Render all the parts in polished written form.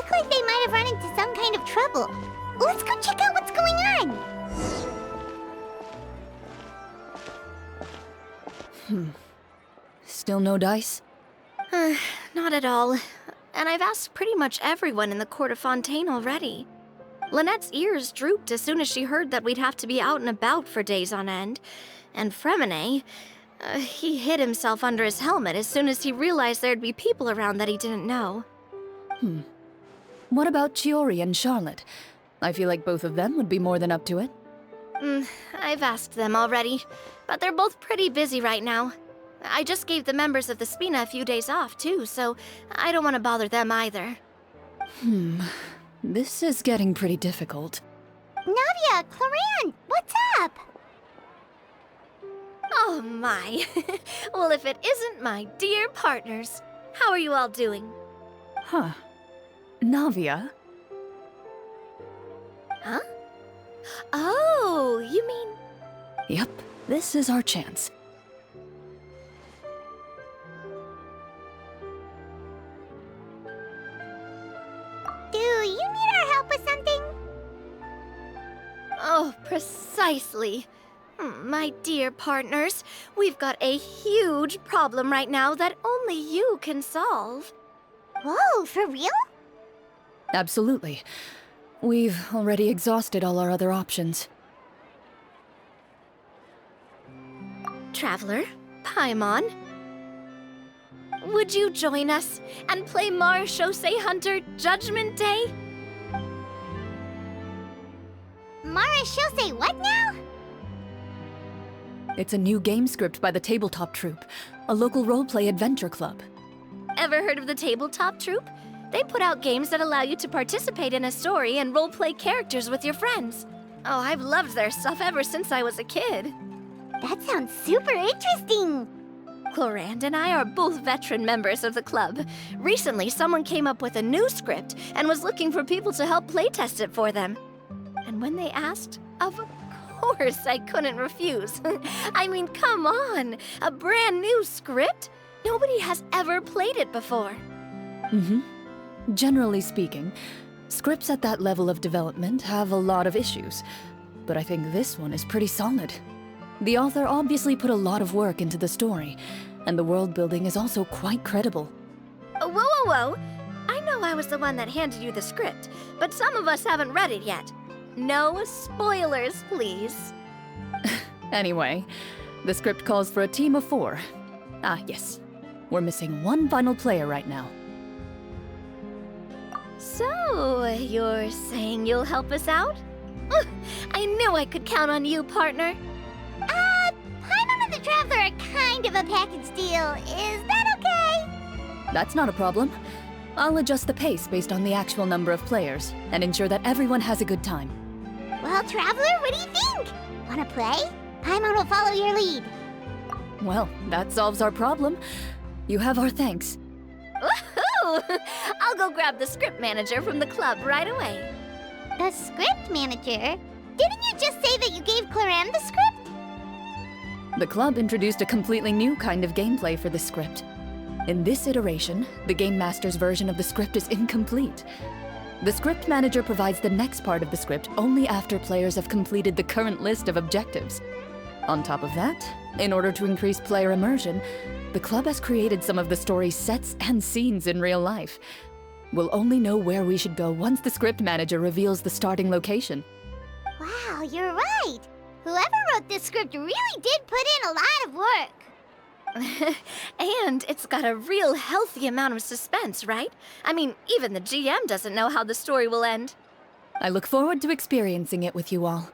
look like they might have run into some kind of trouble. Let's go check out what's going on. Still no dice? Not at all. And I've asked pretty much everyone in the court of Fontaine already. Lynette's ears drooped as soon as she heard that we'd have to be out and about for days on end. And Fremine, he hid himself under his helmet as soon as he realized there'd be people around that he didn't know. What about Chiori and Charlotte? I feel like both of them would be more than up to it. I've asked them already, but they're both pretty busy right now. I just gave the members of the Spina a few days off, too, so I don't want to bother them either. This is getting pretty difficult. Navia, Clorinde, what's up? Oh my. Well, if it isn't my dear partners. How are you all doing? Huh. Navia? Huh? Oh, you mean... Yep, this is our chance. Do you need our help with something? Oh, precisely. My dear partners, we've got a huge problem right now that only you can solve. Whoa, for real? Absolutely. We've already exhausted all our other options. Traveler, Paimon, would you join us and play Marechaussee Hunter Judgment Day? Marechaussee what now? It's a new game script by the Table-Top Trope, a local roleplay adventure club. Ever heard of the Table-Top Trope? They put out games that allow you to participate in a story and roleplay characters with your friends. Oh, I've loved their stuff ever since I was a kid. That sounds super interesting. Clorinde and I are both veteran members of the club. Recently, someone came up with a new script and was looking for people to help playtest it for them. And when they asked, of course I couldn't refuse. I mean, come on, a brand new script? Nobody has ever played it before. Generally speaking, scripts at that level of development have a lot of issues, but I think this one is pretty solid. The author obviously put a lot of work into the story, and the world building is also quite credible. Whoa, whoa, whoa! I know I was the one that handed you the script, but some of us haven't read it yet. No spoilers, please. Anyway, the script calls for a team of 4. Ah, yes. We're missing one final player right now. So, you're saying you'll help us out? I knew I could count on you, partner. Paimon and the Traveler are kind of a package deal. Is that okay? That's not a problem. I'll adjust the pace based on the actual number of players, and ensure that everyone has a good time. Well, Traveler, what do you think? Wanna play? Paimon will follow your lead. Well, that solves our problem. You have our thanks. Woohoo! I'll go grab the script manager from the club right away. The script manager? Didn't you just say that you gave Clorinde the script? The club introduced a completely new kind of gameplay for the script. In this iteration, the Game Master's version of the script is incomplete. The script manager provides the next part of the script only after players have completed the current list of objectives. On top of that, in order to increase player immersion, the club has created some of the story's sets and scenes in real life. We'll only know where we should go once the script manager reveals the starting location. Wow, you're right. Whoever wrote this script really did put in a lot of work. And it's got a real healthy amount of suspense, right? I mean, even the GM doesn't know how the story will end. I look forward to experiencing it with you all.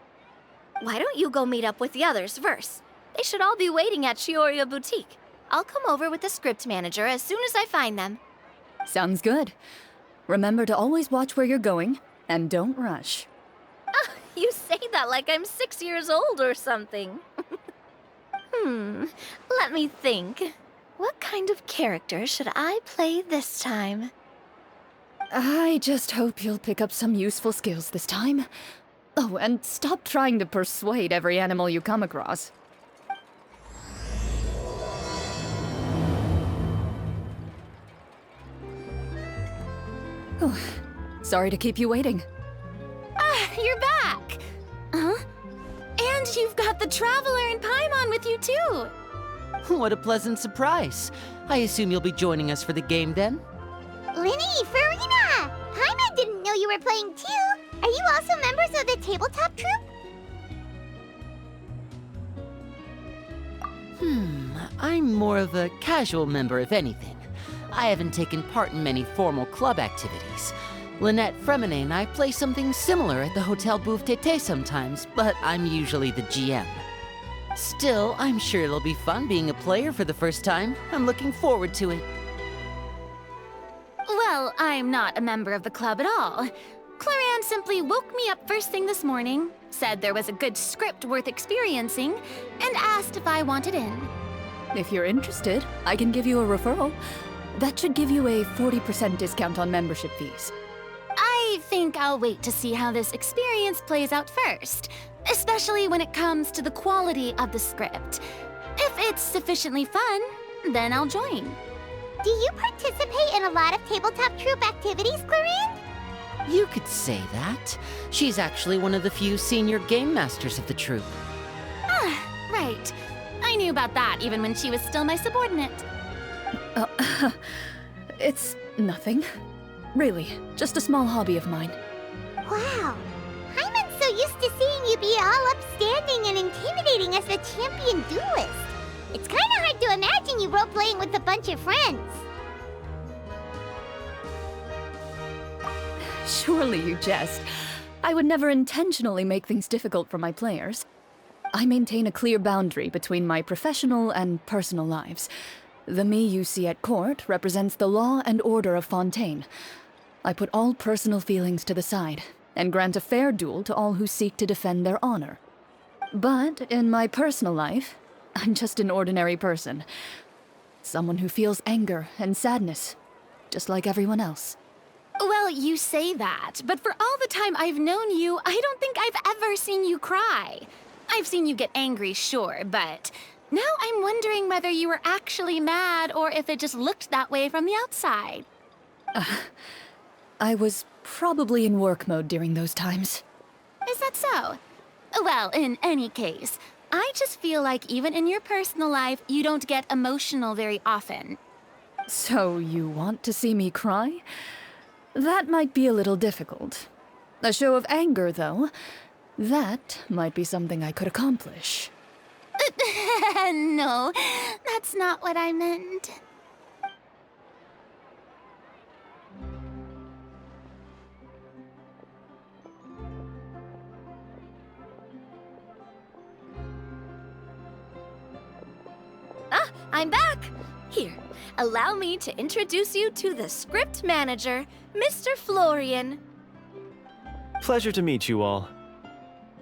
Why don't you go meet up with the others first? They should all be waiting at Chioria Boutique. I'll come over with the script manager as soon as I find them. Sounds good. Remember to always watch where you're going, and don't rush. You say that like I'm 6 years old or something. Let me think. What kind of character should I play this time? I just hope you'll pick up some useful skills this time. Oh, and stop trying to persuade every animal you come across. Sorry to keep you waiting. Ah, you're back! Huh? And you've got the Traveler and Paimon with you too! What a pleasant surprise. I assume you'll be joining us for the game then? Linny, Farina! Paimon didn't know you were playing too. Are you also members of the Tabletop Trope? I'm more of a casual member if anything. I haven't taken part in many formal club activities. Lynette Fremine and I play something similar at the Hotel Bouffe Tété sometimes, but I'm usually the GM. Still, I'm sure it'll be fun being a player for the first time. I'm looking forward to it. Well, I'm not a member of the club at all. Clorinde simply woke me up first thing this morning, said there was a good script worth experiencing, and asked if I wanted in. If you're interested, I can give you a referral. That should give you a 40% discount on membership fees. I think I'll wait to see how this experience plays out first, especially when it comes to the quality of the script. If it's sufficiently fun, then I'll join. Do you participate in a lot of Tabletop Trope activities, Clorinde? You could say that. She's actually one of the few senior game masters of the troupe. Ah, right. I knew about that even when she was still my subordinate. It's nothing. Really, just a small hobby of mine. Wow. Paimon's so used to seeing you be all upstanding and intimidating as the champion duelist. It's kind of hard to imagine you role-playing with a bunch of friends. Surely you jest. I would never intentionally make things difficult for my players. I maintain a clear boundary between my professional and personal lives. The me you see at court represents the law and order of Fontaine. I put all personal feelings to the side and grant a fair duel to all who seek to defend their honor. But in my personal life, I'm just an ordinary person. Someone who feels anger and sadness, just like everyone else. Well, you say that, but for all the time I've known you, I don't think I've ever seen you cry. I've seen you get angry, sure, but now I'm wondering whether you were actually mad or if it just looked that way from the outside. I was probably in work mode during those times. Is that so? Well, in any case, I just feel like even in your personal life, you don't get emotional very often. So you want to see me cry? That might be a little difficult. A show of anger, though, that might be something I could accomplish. No, that's not what I meant. Ah, I'm back! Here, allow me to introduce you to the script manager, Mr. Florian. Pleasure to meet you all.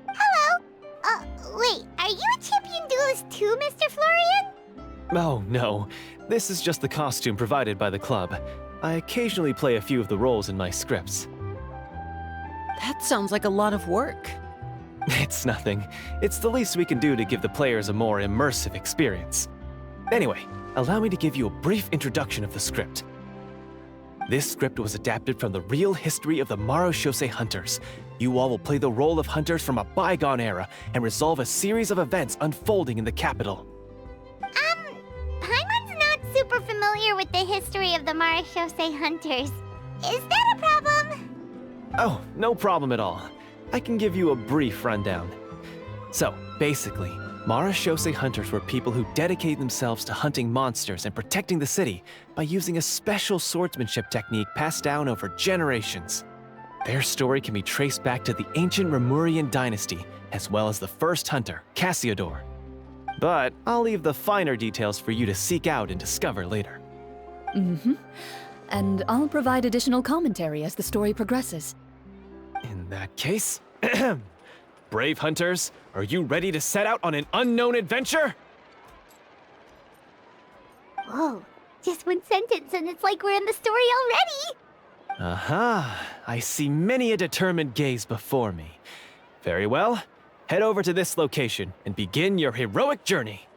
Hello? Wait, are you a champion duelist too, Mr. Florian? Oh, no. This is just the costume provided by the club. I occasionally play a few of the roles in my scripts. That sounds like a lot of work. It's nothing. It's the least we can do to give the players a more immersive experience. Anyway, allow me to give you a brief introduction of the script. This script was adapted from the real history of the Marechaussee Hunters. You all will play the role of hunters from a bygone era and resolve a series of events unfolding in the capital. Paimon's not super familiar with the history of the Marechaussee Hunters. Is that a problem? Oh, no problem at all. I can give you a brief rundown. So, basically, Marechaussee Hunters were people who dedicated themselves to hunting monsters and protecting the city by using a special swordsmanship technique passed down over generations. Their story can be traced back to the ancient Remurian dynasty, as well as the first hunter, Cassiodor. But I'll leave the finer details for you to seek out and discover later. Mm-hmm. And I'll provide additional commentary as the story progresses. In that case, brave hunters, are you ready to set out on an unknown adventure? Whoa, just one sentence and it's like we're in the story already! Aha, I see many a determined gaze before me. Very well, head over to this location and begin your heroic journey.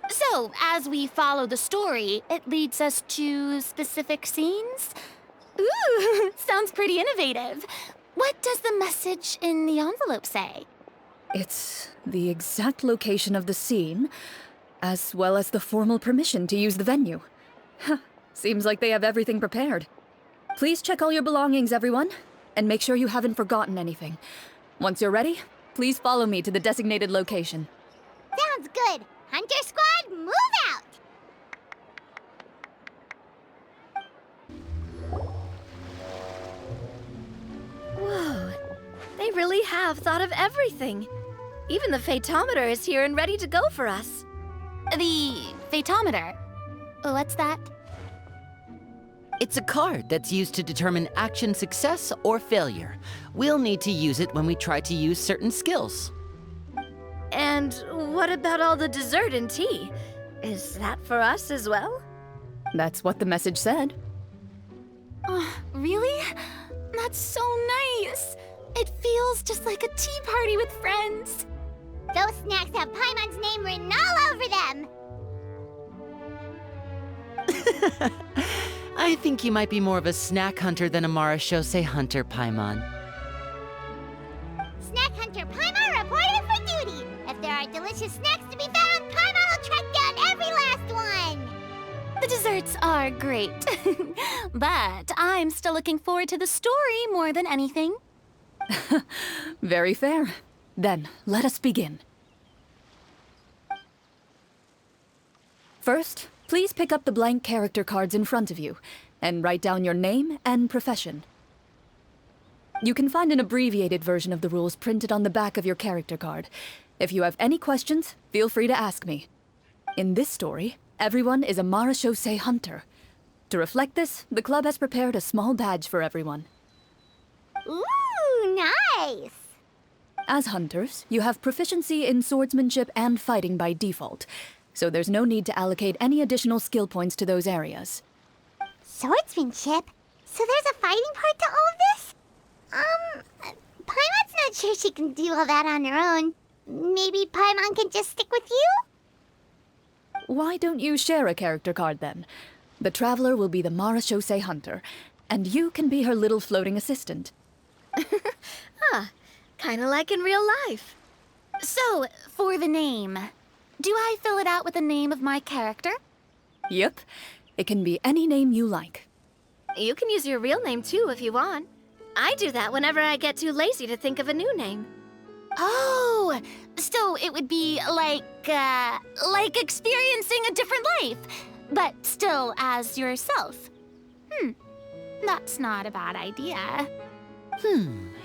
So, as we follow the story, it leads us to specific scenes? Ooh, sounds pretty innovative. What does the message in the envelope say? It's the exact location of the scene, as well as the formal permission to use the venue. Seems like they have everything prepared. Please check all your belongings, everyone, and make sure you haven't forgotten anything. Once you're ready, please follow me to the designated location. Sounds good. Hunter Squad, move out! Whoa, they really have thought of everything. Even the Phantometer is here and ready to go for us. The Phantometer? What's that? It's a card that's used to determine action success or failure. We'll need to use it when we try to use certain skills. And what about all the dessert and tea? Is that for us as well? That's what the message said. Really? That's so nice. It feels just like a tea party with friends. Those snacks have Paimon's name written all over them! I think you might be more of a snack hunter than a Marashose hunter, Paimon. Snack Hunter Paimon reported for duty! If there are delicious snacks to be found, Paimon will track down every last one! The desserts are great. But I'm still looking forward to the story more than anything. Very fair. Then, let us begin. First, please pick up the blank character cards in front of you, and write down your name and profession. You can find an abbreviated version of the rules printed on the back of your character card. If you have any questions, feel free to ask me. In this story, everyone is a Marashose hunter. To reflect this, the club has prepared a small badge for everyone. Ooh, nice! As hunters, you have proficiency in swordsmanship and fighting by default, so there's no need to allocate any additional skill points to those areas. Swordsmanship? So there's a fighting part to all of this? Paimon's not sure she can do all that on her own. Maybe Paimon can just stick with you? Why don't you share a character card then? The Traveler will be the Marashose hunter, and you can be her little floating assistant. Kinda like in real life. So, for the name, do I fill it out with the name of my character? Yep, it can be any name you like. You can use your real name too if you want. I do that whenever I get too lazy to think of a new name. Oh, so it would be like experiencing a different life, but still as yourself. That's not a bad idea.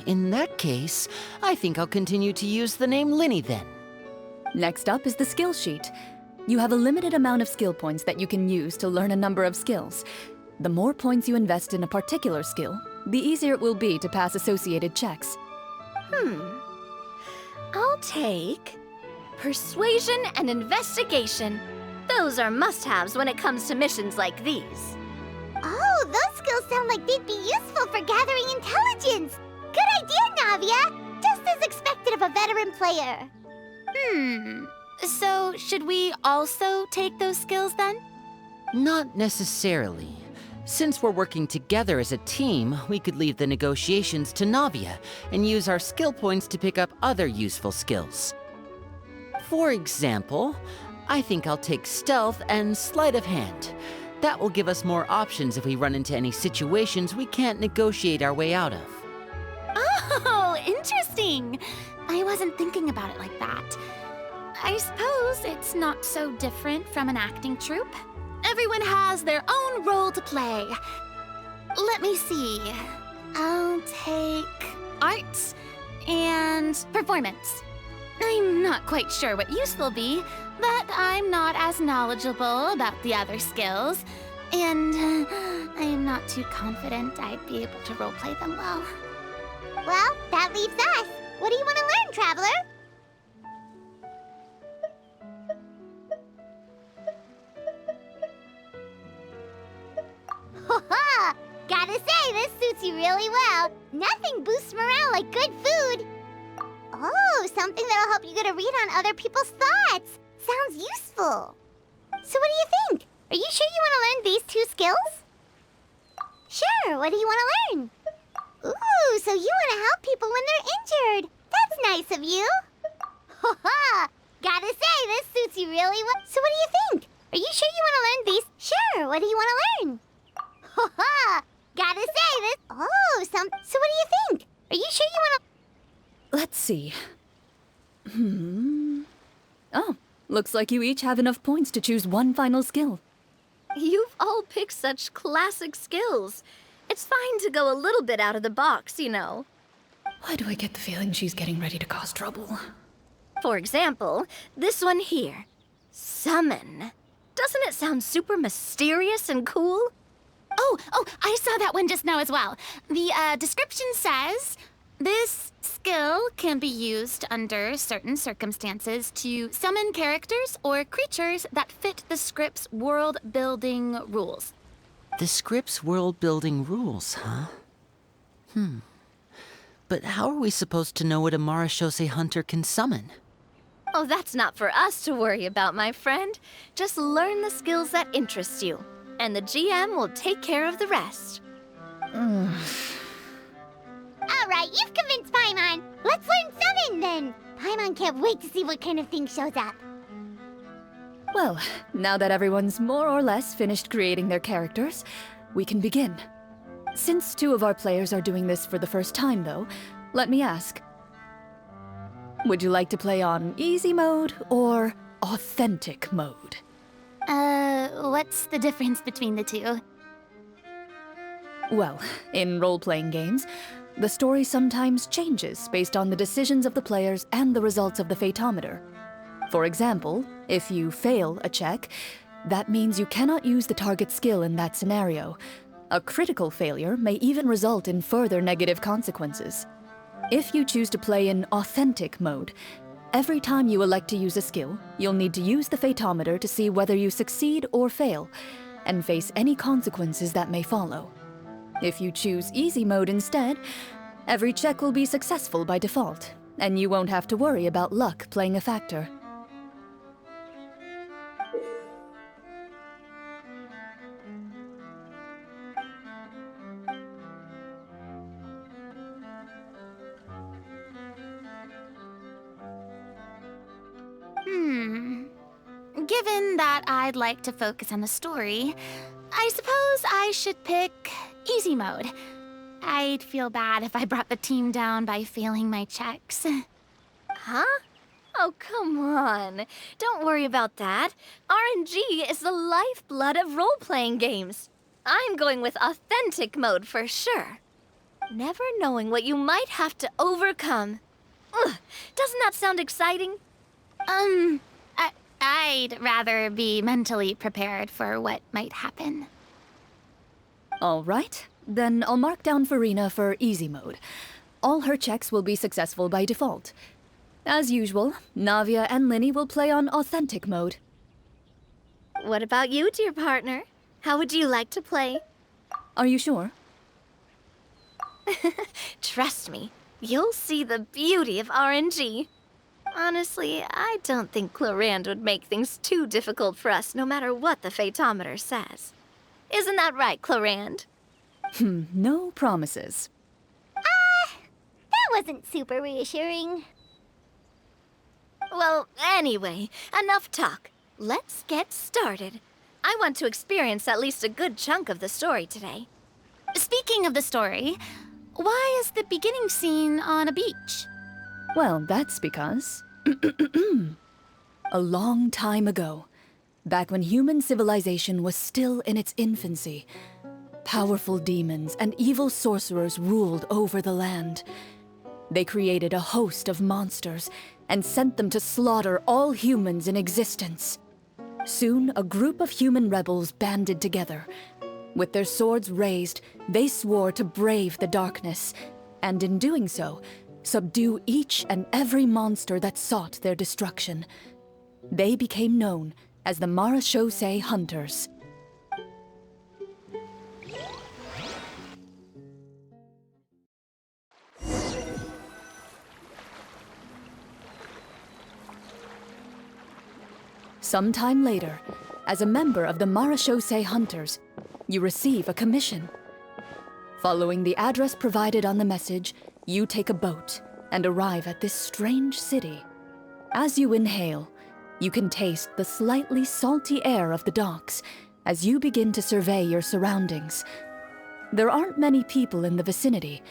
In that case, I think I'll continue to use the name Linny then. Next up is the skill sheet. You have a limited amount of skill points that you can use to learn a number of skills. The more points you invest in a particular skill, the easier it will be to pass associated checks. I'll take Persuasion and Investigation. Those are must-haves when it comes to missions like these. Oh, those skills sound like they'd be useful for gathering intelligence! Good idea, Navia! Just as expected of a veteran player. So should we also take those skills then? Not necessarily. Since we're working together as a team, we could leave the negotiations to Navia and use our skill points to pick up other useful skills. For example, I think I'll take Stealth and Sleight of Hand. That will give us more options if we run into any situations we can't negotiate our way out of. Oh, interesting! I wasn't thinking about it like that. I suppose it's not so different from an acting troupe. Everyone has their own role to play. Let me see. I'll take arts and performance. I'm not quite sure what use they'll be, but I'm not as knowledgeable about the other skills, and I am not too confident I'd be able to roleplay them well. Well, that leaves us. What do you want to learn, Traveler? Ha! Gotta say, this suits you really well. Nothing boosts morale like good food. Oh, something that'll help you get a read on other people's thoughts. Sounds useful. So what do you think? Are you sure you want to learn these two skills? Sure, what do you want to learn? Ooh, so you want to help people when they're injured. That's nice of you. Ha! Gotta say, this suits you really well. So what do you think? Are you sure you want to learn these? Sure, what do you want to learn? Ha! Gotta say, this... Oh, So what do you think? Are you sure you want to... Let's see. Oh, looks like you each have enough points to choose one final skill. You've all picked such classic skills. It's fine to go a little bit out of the box, you know. Why do I get the feeling she's getting ready to cause trouble? For example, this one here. Summon. Doesn't it sound super mysterious and cool? Oh, I saw that one just now as well. The description says, this skill can be used under certain circumstances to summon characters or creatures that fit the script's world-building rules. The script's world-building rules, huh? But how are we supposed to know what a Marashose hunter can summon? Oh, that's not for us to worry about, my friend. Just learn the skills that interest you, and the GM will take care of the rest. All right, you've convinced Paimon. Let's learn Summon, then. Paimon can't wait to see what kind of thing shows up. Well, now that everyone's more or less finished creating their characters, we can begin. Since 2 of our players are doing this for the first time, though, let me ask. Would you like to play on easy mode or authentic mode? What's the difference between the two? Well, in role-playing games, the story sometimes changes based on the decisions of the players and the results of the Fatometer. For example, if you fail a check, that means you cannot use the target skill in that scenario. A critical failure may even result in further negative consequences. If you choose to play in authentic mode, every time you elect to use a skill, you'll need to use the Fatometer to see whether you succeed or fail, and face any consequences that may follow. If you choose easy mode instead, every check will be successful by default, and you won't have to worry about luck playing a factor. Given that I'd like to focus on the story, I suppose I should pick easy mode. I'd feel bad if I brought the team down by failing my checks. Huh? Oh, come on. Don't worry about that. RNG is the lifeblood of role-playing games. I'm going with authentic mode for sure. Never knowing what you might have to overcome. Ugh, doesn't that sound exciting? I'd rather be mentally prepared for what might happen. All right, then I'll mark down Farina for easy mode. All her checks will be successful by default. As usual, Navia and Linny will play on authentic mode. What about you, dear partner? How would you like to play? Are you sure? Trust me, you'll see the beauty of RNG. Honestly, I don't think Clorinde would make things too difficult for us, no matter what the Fatometer says. Isn't that right, Clorinde? No promises. That wasn't super reassuring. Well, anyway, enough talk. Let's get started. I want to experience at least a good chunk of the story today. Speaking of the story, why is the beginning scene on a beach? Well, that's because... a long time ago, back when human civilization was still in its infancy, powerful demons and evil sorcerers ruled over the land. They created a host of monsters and sent them to slaughter all humans in existence. Soon, a group of human rebels banded together. With their swords raised, they swore to brave the darkness, and in doing so, subdue each and every monster that sought their destruction. They became known as the Marashose Hunters. Sometime later, as a member of the Marashose Hunters, you receive a commission. Following the address provided on the message, you take a boat and arrive at this strange city. As you inhale, you can taste the slightly salty air of the docks as you begin to survey your surroundings. There aren't many people in the vicinity,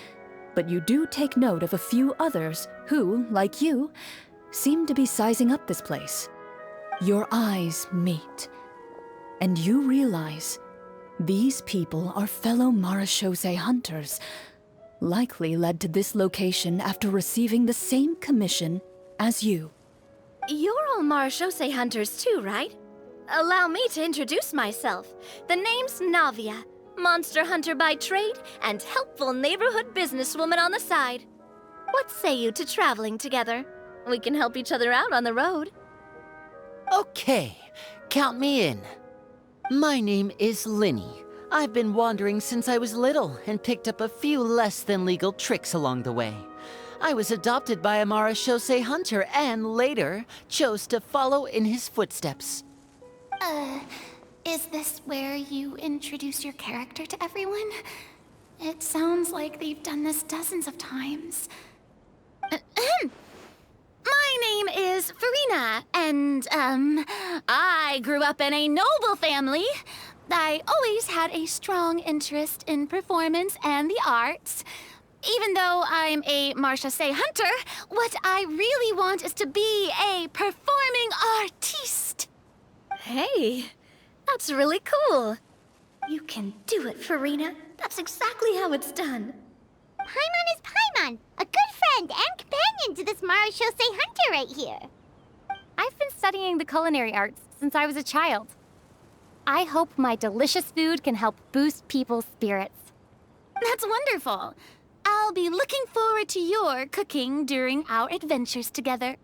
but you do take note of a few others who, like you, seem to be sizing up this place. Your eyes meet, and you realize these people are fellow marechaussee hunters, likely led to this location after receiving the same commission as you. You're all marechaussee hunters too, right? Allow me to introduce myself. The name's Navia, monster hunter by trade and helpful neighborhood businesswoman on the side. What say you to traveling together? We can help each other out on the road. Okay, count me in. My name is Linny. I've been wandering since I was little and picked up a few less than legal tricks along the way. I was adopted by a marechaussee hunter and later chose to follow in his footsteps. Is this where you introduce your character to everyone? It sounds like they've done this dozens of times. My name is Farina, and, I grew up in a noble family. I always had a strong interest in performance and the arts. Even though I'm a marechaussee hunter, what I really want is to be a performing artiste. Hey, that's really cool. You can do it, Farina. That's exactly how it's done. Paimon is Paimon, a good friend and companion to this marechaussee hunter right here. I've been studying the culinary arts since I was a child. I hope my delicious food can help boost people's spirits. That's wonderful. I'll be looking forward to your cooking during our adventures together.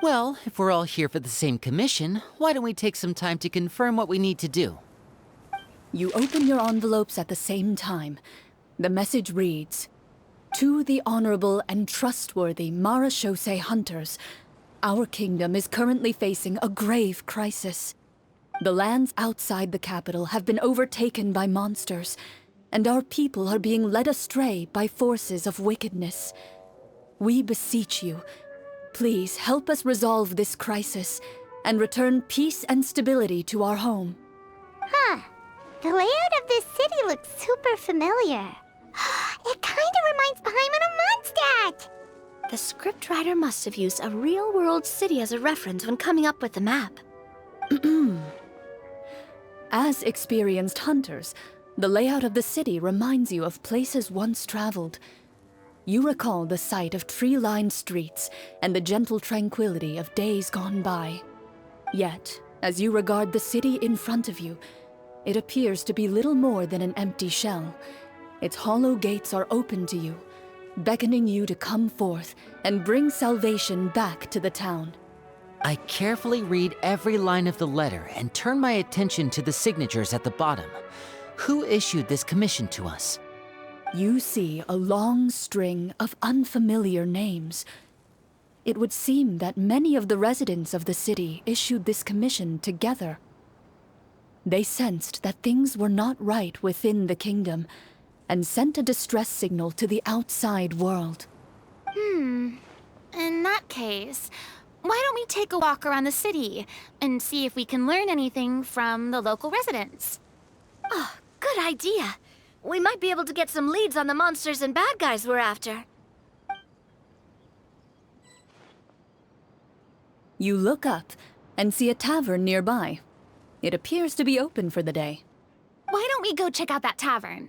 Well, if we're all here for the same commission, why don't we take some time to confirm what we need to do? You open your envelopes at the same time. The message reads, "To the honorable and trustworthy marechaussee hunters, our kingdom is currently facing a grave crisis. The lands outside the capital have been overtaken by monsters, and our people are being led astray by forces of wickedness. We beseech you, please help us resolve this crisis and return peace and stability to our home." Huh. The layout of this city looks super familiar. It kinda reminds Paimon of Mondstadt! The scriptwriter must have used a real-world city as a reference when coming up with the map. As experienced hunters, the layout of the city reminds you of places once traveled. You recall the sight of tree-lined streets and the gentle tranquility of days gone by. Yet, as you regard the city in front of you, it appears to be little more than an empty shell. Its hollow gates are open to you, beckoning you to come forth and bring salvation back to the town. I carefully read every line of the letter and turn my attention to the signatures at the bottom. Who issued this commission to us? You see a long string of unfamiliar names. It would seem that many of the residents of the city issued this commission together. They sensed that things were not right within the kingdom and sent a distress signal to the outside world. In that case, why don't we take a walk around the city and see if we can learn anything from the local residents? Oh, good idea. We might be able to get some leads on the monsters and bad guys we're after. You look up and see a tavern nearby. It appears to be open for the day. Why don't we go check out that tavern?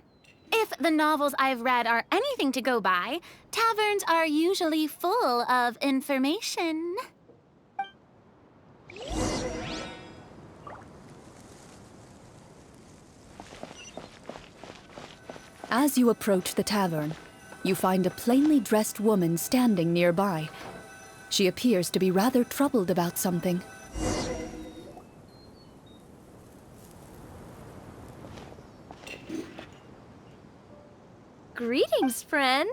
If the novels I've read are anything to go by, taverns are usually full of information. As you approach the tavern, you find a plainly dressed woman standing nearby. She appears to be rather troubled about something. Greetings, friend.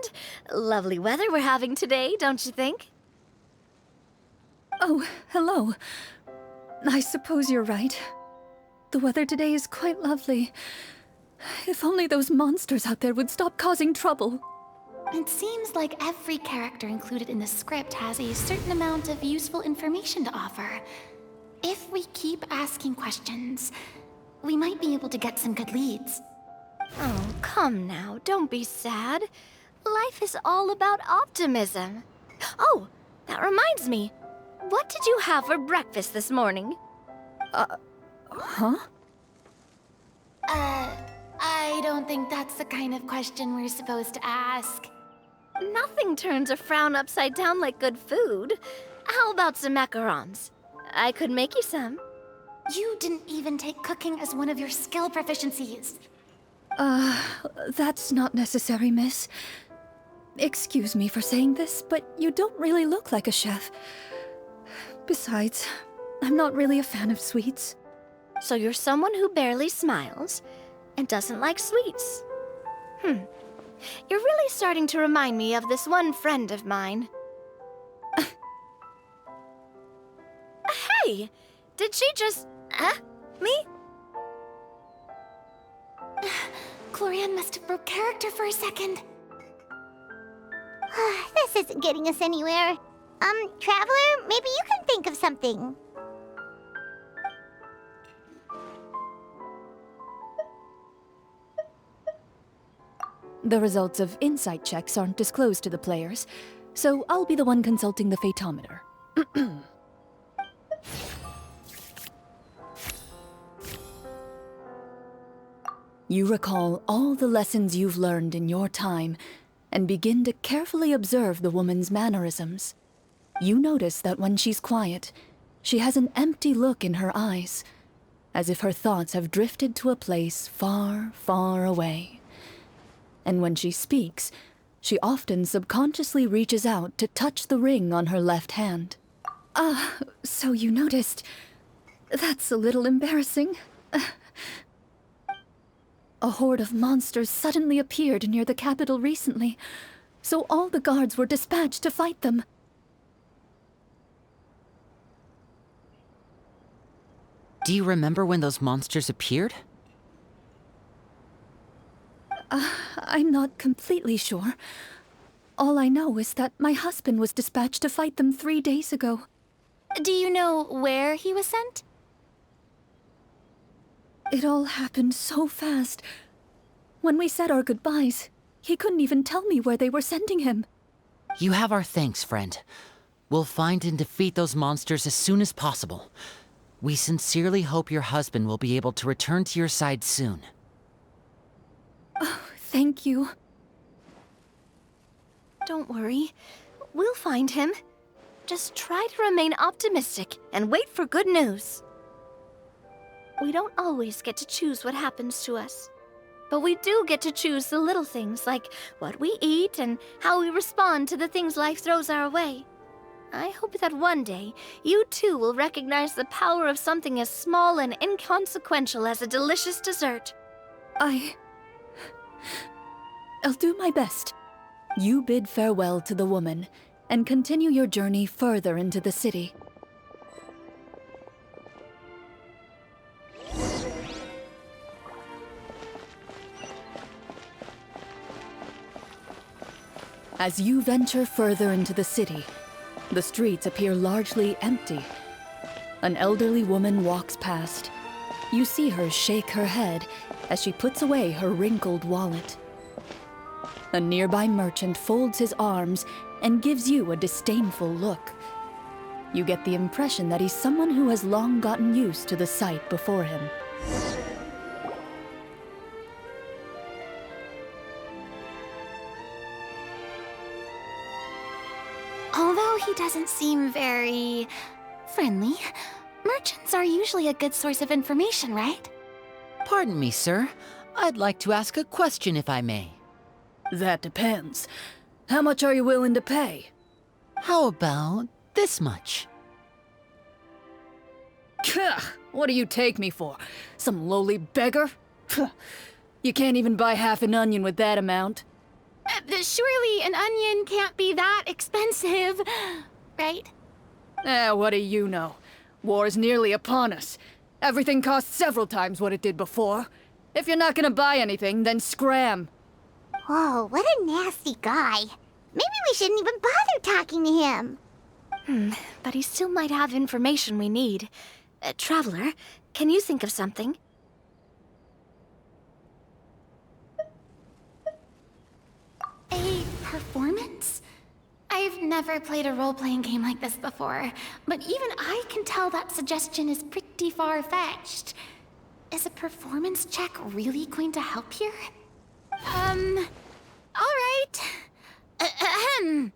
Lovely weather we're having today, don't you think? Oh, hello. I suppose you're right. The weather today is quite lovely. If only those monsters out there would stop causing trouble. It seems like every character included in the script has a certain amount of useful information to offer. If we keep asking questions, we might be able to get some good leads. Oh, come now, don't be sad. Life is all about optimism. Oh, that reminds me. What did you have for breakfast this morning? Huh? I don't think that's the kind of question we're supposed to ask. Nothing turns a frown upside down like good food. How about some macarons? I could make you some. You didn't even take cooking as one of your skill proficiencies. That's not necessary, miss. Excuse me for saying this, but you don't really look like a chef. Besides, I'm not really a fan of sweets. So you're someone who barely smiles and doesn't like sweets. You're really starting to remind me of this one friend of mine. Hey! Did she just... me? Clorinde must have broke character for a second. This isn't getting us anywhere. Traveler, maybe you can think of something. The results of insight checks aren't disclosed to the players, so I'll be the one consulting the fatometer. You recall all the lessons you've learned in your time and begin to carefully observe the woman's mannerisms. You notice that when she's quiet, she has an empty look in her eyes, as if her thoughts have drifted to a place far, far away. And when she speaks, she often subconsciously reaches out to touch the ring on her left hand. So you noticed. That's a little embarrassing. A horde of monsters suddenly appeared near the capital recently, so all the guards were dispatched to fight them. Do you remember when those monsters appeared? I'm not completely sure. All I know is that my husband was dispatched to fight them 3 days ago. Do you know where he was sent? It all happened so fast. When we said our goodbyes, he couldn't even tell me where they were sending him. You have our thanks, friend. We'll find and defeat those monsters as soon as possible. We sincerely hope your husband will be able to return to your side soon. Oh, thank you. Don't worry. We'll find him. Just try to remain optimistic and wait for good news. We don't always get to choose what happens to us. But we do get to choose the little things like what we eat and how we respond to the things life throws our way. I hope that one day, you too will recognize the power of something as small and inconsequential as a delicious dessert. I'll do my best. You bid farewell to the woman and continue your journey further into the city. As you venture further into the city, the streets appear largely empty. An elderly woman walks past. You see her shake her head as she puts away her wrinkled wallet. A nearby merchant folds his arms and gives you a disdainful look. You get the impression that he's someone who has long gotten used to the sight before him. Although he doesn't seem very friendly, merchants are usually a good source of information, right? Pardon me, sir. I'd like to ask a question if I may. That depends. How much are you willing to pay? How about this much? What do you take me for? Some lowly beggar? You can't even buy half an onion with that amount. Surely an onion can't be that expensive, right? What do you know? War is nearly upon us. Everything costs several times what it did before. If you're not gonna buy anything, then scram. Whoa, what a nasty guy. Maybe we shouldn't even bother talking to him. But he still might have information we need. Traveler, can you think of something? A performance? I've never played a role-playing game like this before, but even I can tell that suggestion is pretty far-fetched. Is a performance check really going to help here? All right. Ahem.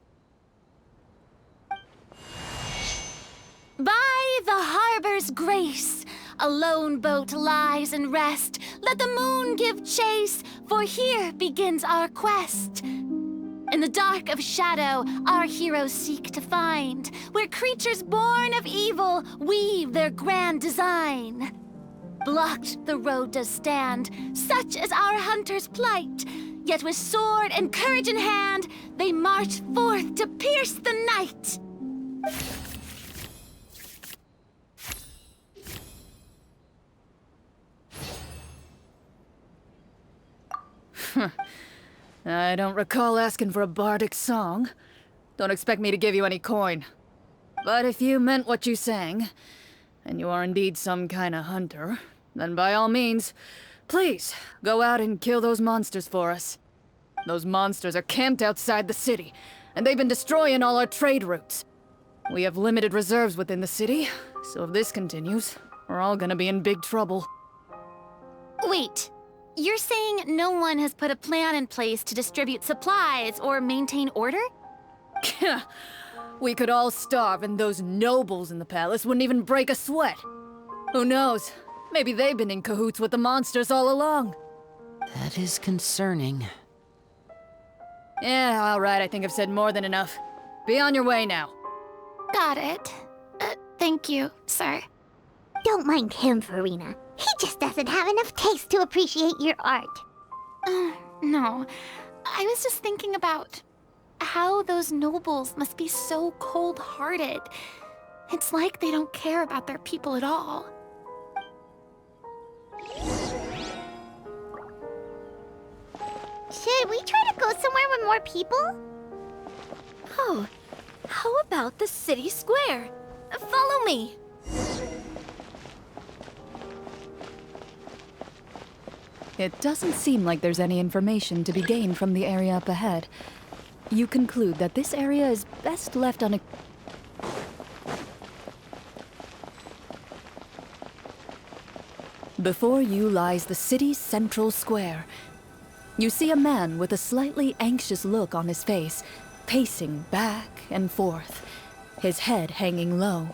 By the harbor's grace, a lone boat lies in rest. Let the moon give chase, for here begins our quest. In the dark of shadow, our heroes seek to find where creatures born of evil weave their grand design. Blocked the road does stand, such is our hunter's plight. Yet with sword and courage in hand, they march forth to pierce the night. I don't recall asking for a bardic song. Don't expect me to give you any coin. But if you meant what you sang, and you are indeed some kind of hunter, then by all means, please, go out and kill those monsters for us. Those monsters are camped outside the city, and they've been destroying all our trade routes. We have limited reserves within the city, so if this continues, we're all gonna be in big trouble. Wait, you're saying no one has put a plan in place to distribute supplies or maintain order? We could all starve and those nobles in the palace wouldn't even break a sweat. Who knows? Maybe they've been in cahoots with the monsters all along. That is concerning. Yeah, alright, I think I've said more than enough. Be on your way now. Got it. Thank you, sir. Don't mind him, Farina. He just doesn't have enough taste to appreciate your art. No. I was just thinking about how those nobles must be so cold-hearted. It's like they don't care about their people at all. Should we try to go somewhere with more people? Oh, how about the city square? Follow me. It doesn't seem like there's any information to be gained from the area up ahead. You conclude that this area is best left on a... Before you lies the city's central square. You see a man with a slightly anxious look on his face, pacing back and forth, his head hanging low.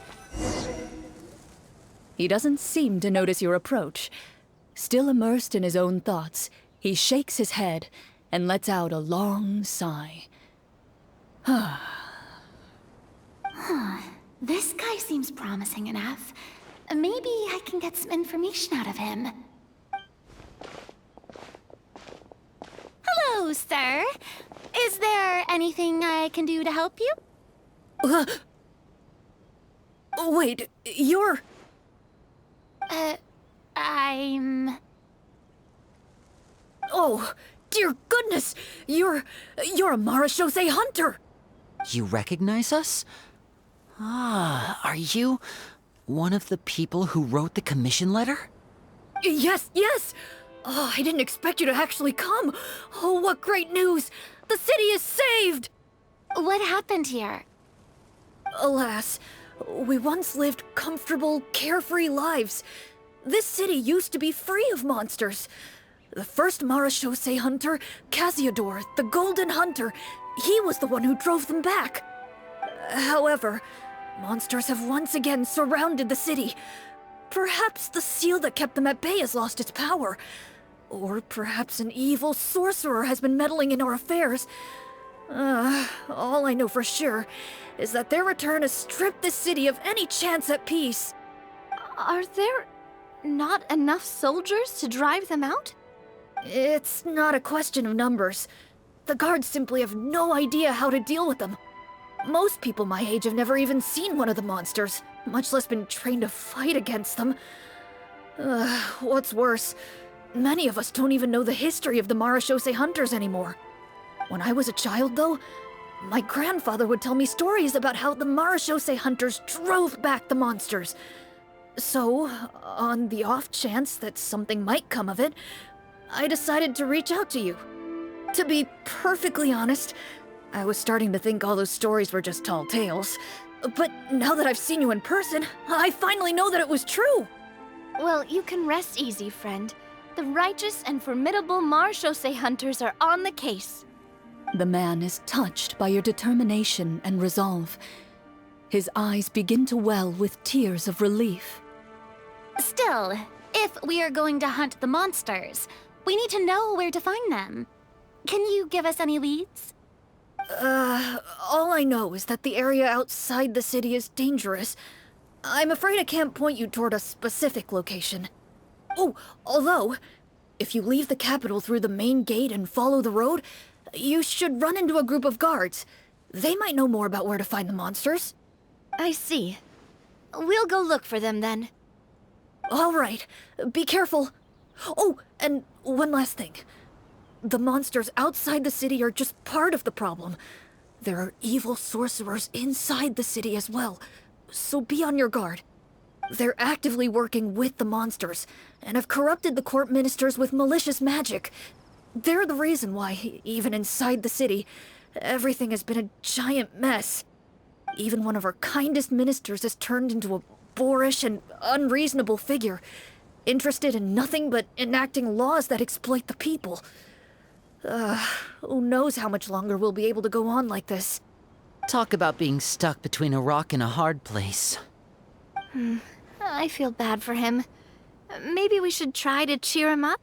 He doesn't seem to notice your approach. Still immersed in his own thoughts, he shakes his head and lets out a long sigh. This guy seems promising enough. Maybe I can get some information out of him. Hello, sir. Is there anything I can do to help you? Wait, you're... I'm... Oh, dear goodness! You're a Marashose hunter! You recognize us? Ah, are you one of the people who wrote the commission letter? Yes, yes! Oh, I didn't expect you to actually come! Oh, what great news! The city is saved! What happened here? Alas, we once lived comfortable, carefree lives. This city used to be free of monsters. The first Marashose hunter, Casiodor, the Golden Hunter, he was the one who drove them back. However, monsters have once again surrounded the city. Perhaps the seal that kept them at bay has lost its power. Or perhaps an evil sorcerer has been meddling in our affairs. All I know for sure is that their return has stripped the city of any chance at peace. Are there not enough soldiers to drive them out? It's not a question of numbers. The guards simply have no idea how to deal with them. Most people my age have never even seen one of the monsters, much less been trained to fight against them. What's worse, Many of us don't even know the history of the Marashose hunters anymore. When I was a child, though, my grandfather would tell me stories about how the Marashose hunters drove back the monsters. So, on the off chance that something might come of it, I decided to reach out to you. To be perfectly honest, I was starting to think all those stories were just tall tales. But now that I've seen you in person, I finally know that it was true! Well, you can rest easy, friend. The righteous and formidable Marashose hunters are on the case. The man is touched by your determination and resolve. His eyes begin to well with tears of relief. Still, if we are going to hunt the monsters, we need to know where to find them. Can you give us any leads? All I know is that the area outside the city is dangerous. I'm afraid I can't point you toward a specific location. Oh, although, if you leave the capital through the main gate and follow the road, you should run into a group of guards. They might know more about where to find the monsters. I see. We'll go look for them then. All right, be careful. Oh, and one last thing. The monsters outside the city are just part of the problem. There are evil sorcerers inside the city as well, so be on your guard. They're actively working with the monsters, and have corrupted the court ministers with malicious magic. They're the reason why, even inside the city, everything has been a giant mess. Even one of our kindest ministers has turned into a boorish and unreasonable figure, interested in nothing but enacting laws that exploit the people. Who knows how much longer we'll be able to go on like this. Talk about being stuck between a rock and a hard place. I feel bad for him. Maybe we should try to cheer him up?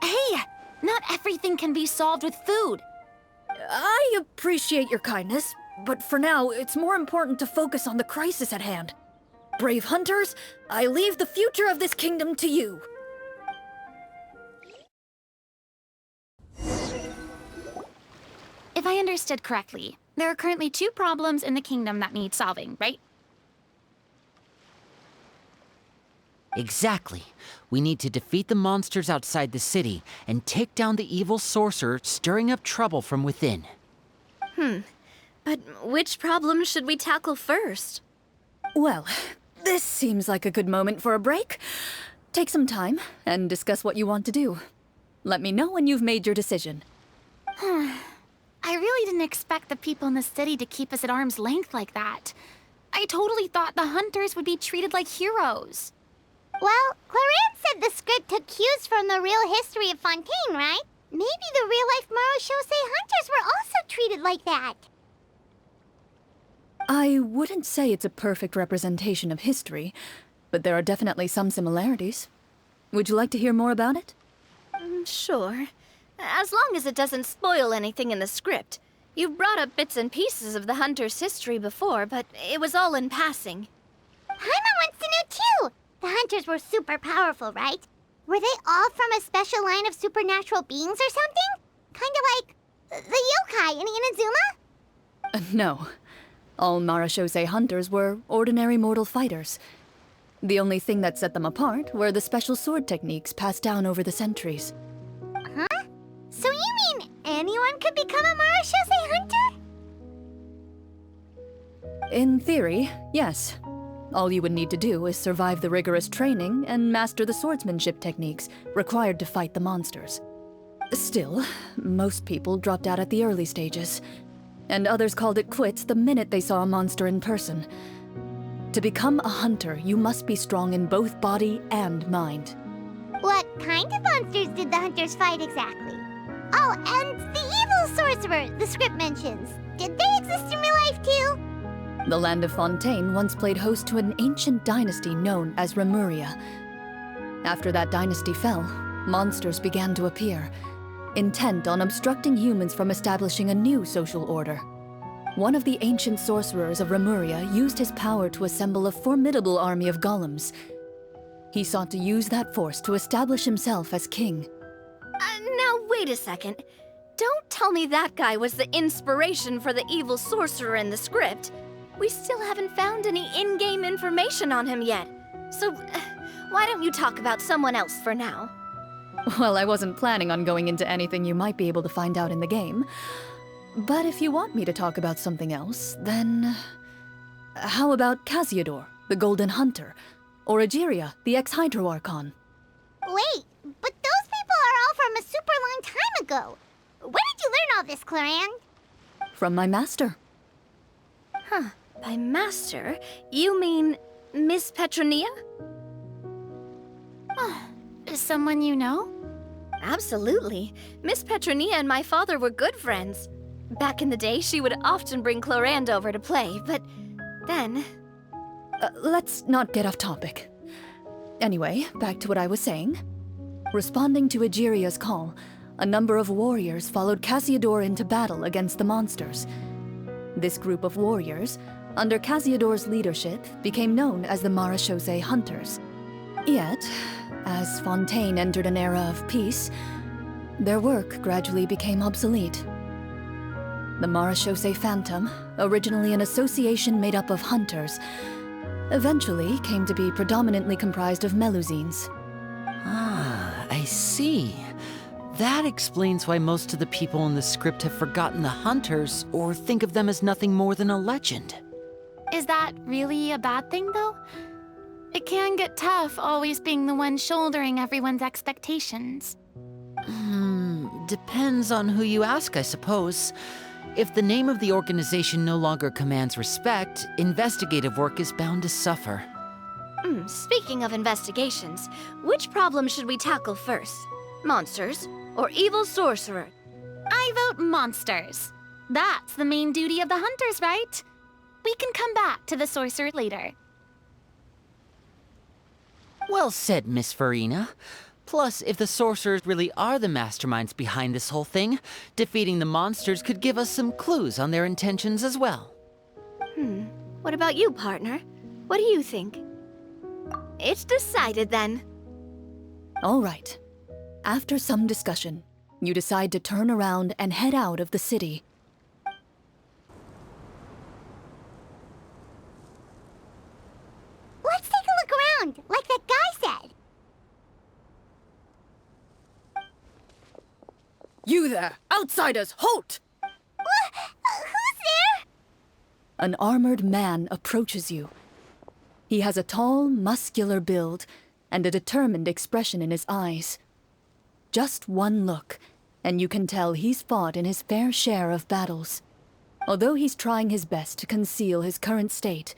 Hey, not everything can be solved with food. I appreciate your kindness, but for now, it's more important to focus on the crisis at hand. Brave hunters, I leave the future of this kingdom to you. If I understood correctly, there are currently 2 problems in the kingdom that need solving, right? Exactly. We need to defeat the monsters outside the city and take down the evil sorcerer stirring up trouble from within. But which problem should we tackle first? Well, this seems like a good moment for a break. Take some time and discuss what you want to do. Let me know when you've made your decision. I really didn't expect the people in the city to keep us at arm's length like that. I totally thought the hunters would be treated like heroes. Well, Clorinde said the script took cues from the real history of Fontaine, right? Maybe the real-life Marashose hunters were also treated like that. I wouldn't say it's a perfect representation of history, but there are definitely some similarities. Would you like to hear more about it? Sure. As long as it doesn't spoil anything in the script. You brought up bits and pieces of the hunter's history before, but it was all in passing. Paimon wants to know too! The hunters were super powerful, right? Were they all from a special line of supernatural beings or something? Kind of like the yokai in Inazuma? No. All Marashose hunters were ordinary mortal fighters. The only thing that set them apart were the special sword techniques passed down over the centuries. Huh? So you mean anyone could become a Marashose hunter? In theory, yes. All you would need to do is survive the rigorous training and master the swordsmanship techniques required to fight the monsters. Still, most people dropped out at the early stages, and others called it quits the minute they saw a monster in person. To become a hunter, you must be strong in both body and mind. What kind of monsters did the hunters fight exactly? Oh, and the evil sorcerer the script mentions. Did they exist in real life too? The land of Fontaine once played host to an ancient dynasty known as Rapperia. After that dynasty fell, monsters began to appear, intent on obstructing humans from establishing a new social order. One of the ancient sorcerers of Rapperia used his power to assemble a formidable army of golems. He sought to use that force to establish himself as king. Now wait a second. Don't tell me that guy was the inspiration for the evil sorcerer in the script. We still haven't found any in-game information on him yet. So, why don't you talk about someone else for now? Well, I wasn't planning on going into anything you might be able to find out in the game. But if you want me to talk about something else, then... How about Casiodor, the Golden Hunter? Or Egeria, the ex-Hydro Archon? Wait, but those people are all from a super long time ago. Where did you learn all this, Clorinde? From my master. Huh. By master, you mean Miss Petronia? Is someone you know? Absolutely. Miss Petronia and my father were good friends. Back in the day, she would often bring Clorinde over to play, but then... Let's not get off topic. Anyway, back to what I was saying. Responding to Egeria's call, a number of warriors followed Casiodor into battle against the monsters. This group of warriors, under Casiodor's leadership, became known as the Marechaussee Hunters. Yet, as Fontaine entered an era of peace, their work gradually became obsolete. The Marechaussee Phantom, originally an association made up of hunters, eventually came to be predominantly comprised of Melusines. Ah, I see. That explains why most of the people in the script have forgotten the hunters or think of them as nothing more than a legend. Is that really a bad thing, though? It can get tough always being the one shouldering everyone's expectations. Depends on who you ask, I suppose. If the name of the organization no longer commands respect, investigative work is bound to suffer. Speaking of investigations, which problem should we tackle first? Monsters or evil sorcerer? I vote monsters. That's the main duty of the hunters, right? We can come back to the sorcerer later. Well said, Miss Farina. Plus, if the sorcerers really are the masterminds behind this whole thing, defeating the monsters could give us some clues on their intentions as well. What about you, partner? What do you think? It's decided then. All right. After some discussion, you decide to turn around and head out of the city. Let's take a look around, like that guy said. You there! Outsiders, halt! Who's there? An armored man approaches you. He has a tall, muscular build and a determined expression in his eyes. Just one look, and you can tell he's fought in his fair share of battles. Although he's trying his best to conceal his current state,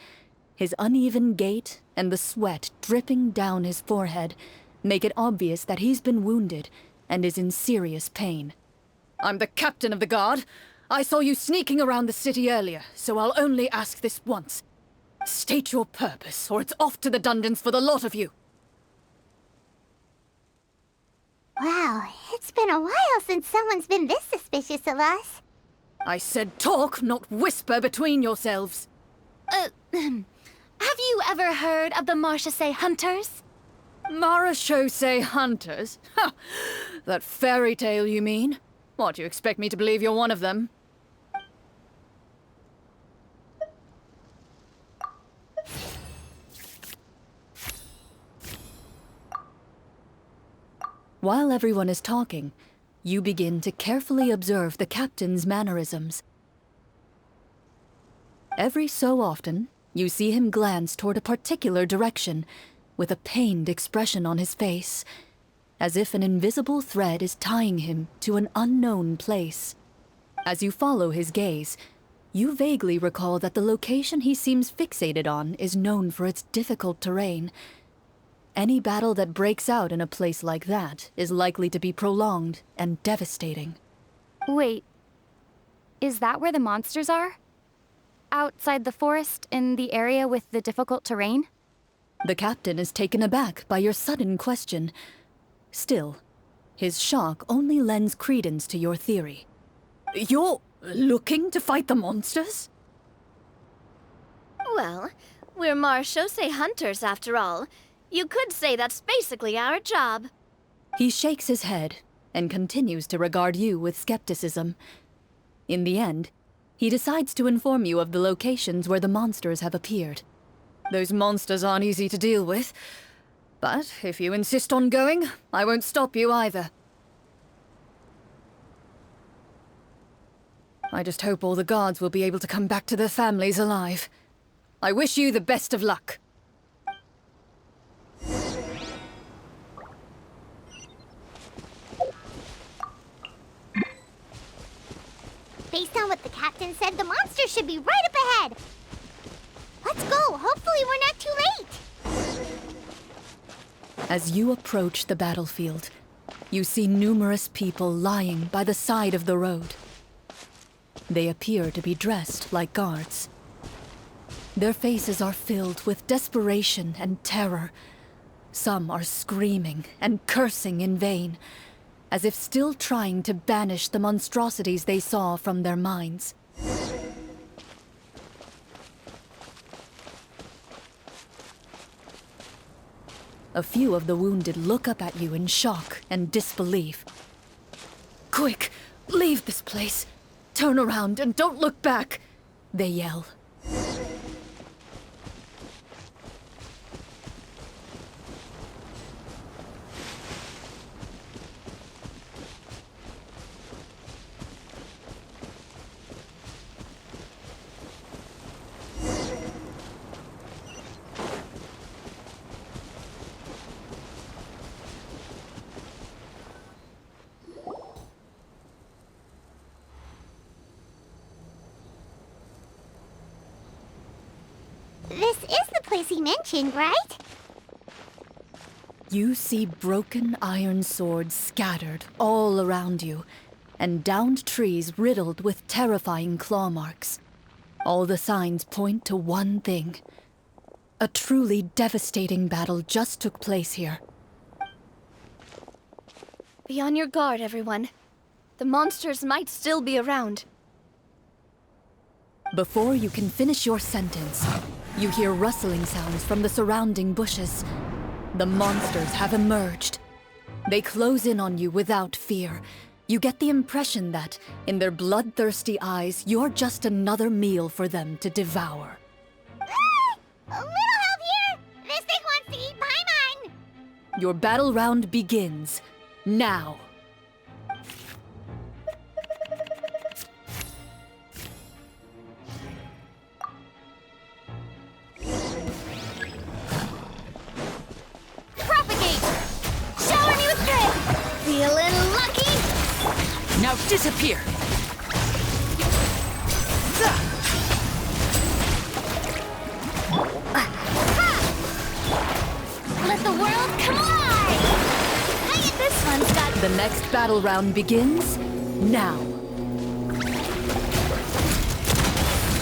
his uneven gait and the sweat dripping down his forehead make it obvious that he's been wounded and is in serious pain. I'm the captain of the guard. I saw you sneaking around the city earlier, so I'll only ask this once. State your purpose, or it's off to the dungeons for the lot of you. Wow, it's been a while since someone's been this suspicious of us. I said talk, not whisper between yourselves. Have you ever heard of the Marechaussee Hunters? Marechaussee Hunters? Ha! That fairy tale, you mean? What, you expect me to believe you're one of them? While everyone is talking, you begin to carefully observe the captain's mannerisms. Every so often, you see him glance toward a particular direction, with a pained expression on his face, as if an invisible thread is tying him to an unknown place. As you follow his gaze, you vaguely recall that the location he seems fixated on is known for its difficult terrain. Any battle that breaks out in a place like that is likely to be prolonged and devastating. Wait, is that where the monsters are? Outside the forest, in the area with the difficult terrain? The captain is taken aback by your sudden question. Still, his shock only lends credence to your theory. You're looking to fight the monsters? Well, we're Marechaussee Hunters after all. You could say that's basically our job. He shakes his head and continues to regard you with skepticism. In the end, he decides to inform you of the locations where the monsters have appeared. Those monsters aren't easy to deal with. But if you insist on going, I won't stop you either. I just hope all the guards will be able to come back to their families alive. I wish you the best of luck. Based on what the captain said, the monster should be right up ahead. Let's go. Hopefully we're not too late. As you approach the battlefield, you see numerous people lying by the side of the road. They appear to be dressed like guards. Their faces are filled with desperation and terror. Some are screaming and cursing in vain, as if still trying to banish the monstrosities they saw from their minds. A few of the wounded look up at you in shock and disbelief. "Quick, leave this place! Turn around and don't look back!" they yell. This is the place he mentioned, right? You see broken iron swords scattered all around you, and downed trees riddled with terrifying claw marks. All the signs point to one thing. A truly devastating battle just took place here. Be on your guard, everyone. The monsters might still be around. Before you can finish your sentence, you hear rustling sounds from the surrounding bushes. The monsters have emerged. They close in on you without fear. You get the impression that, in their bloodthirsty eyes, you're just another meal for them to devour. A little help here! This thing wants to eat Paimon! Your battle round begins now. Feeling lucky? Now disappear! Let the world come alive! This one's got... The next battle round begins now.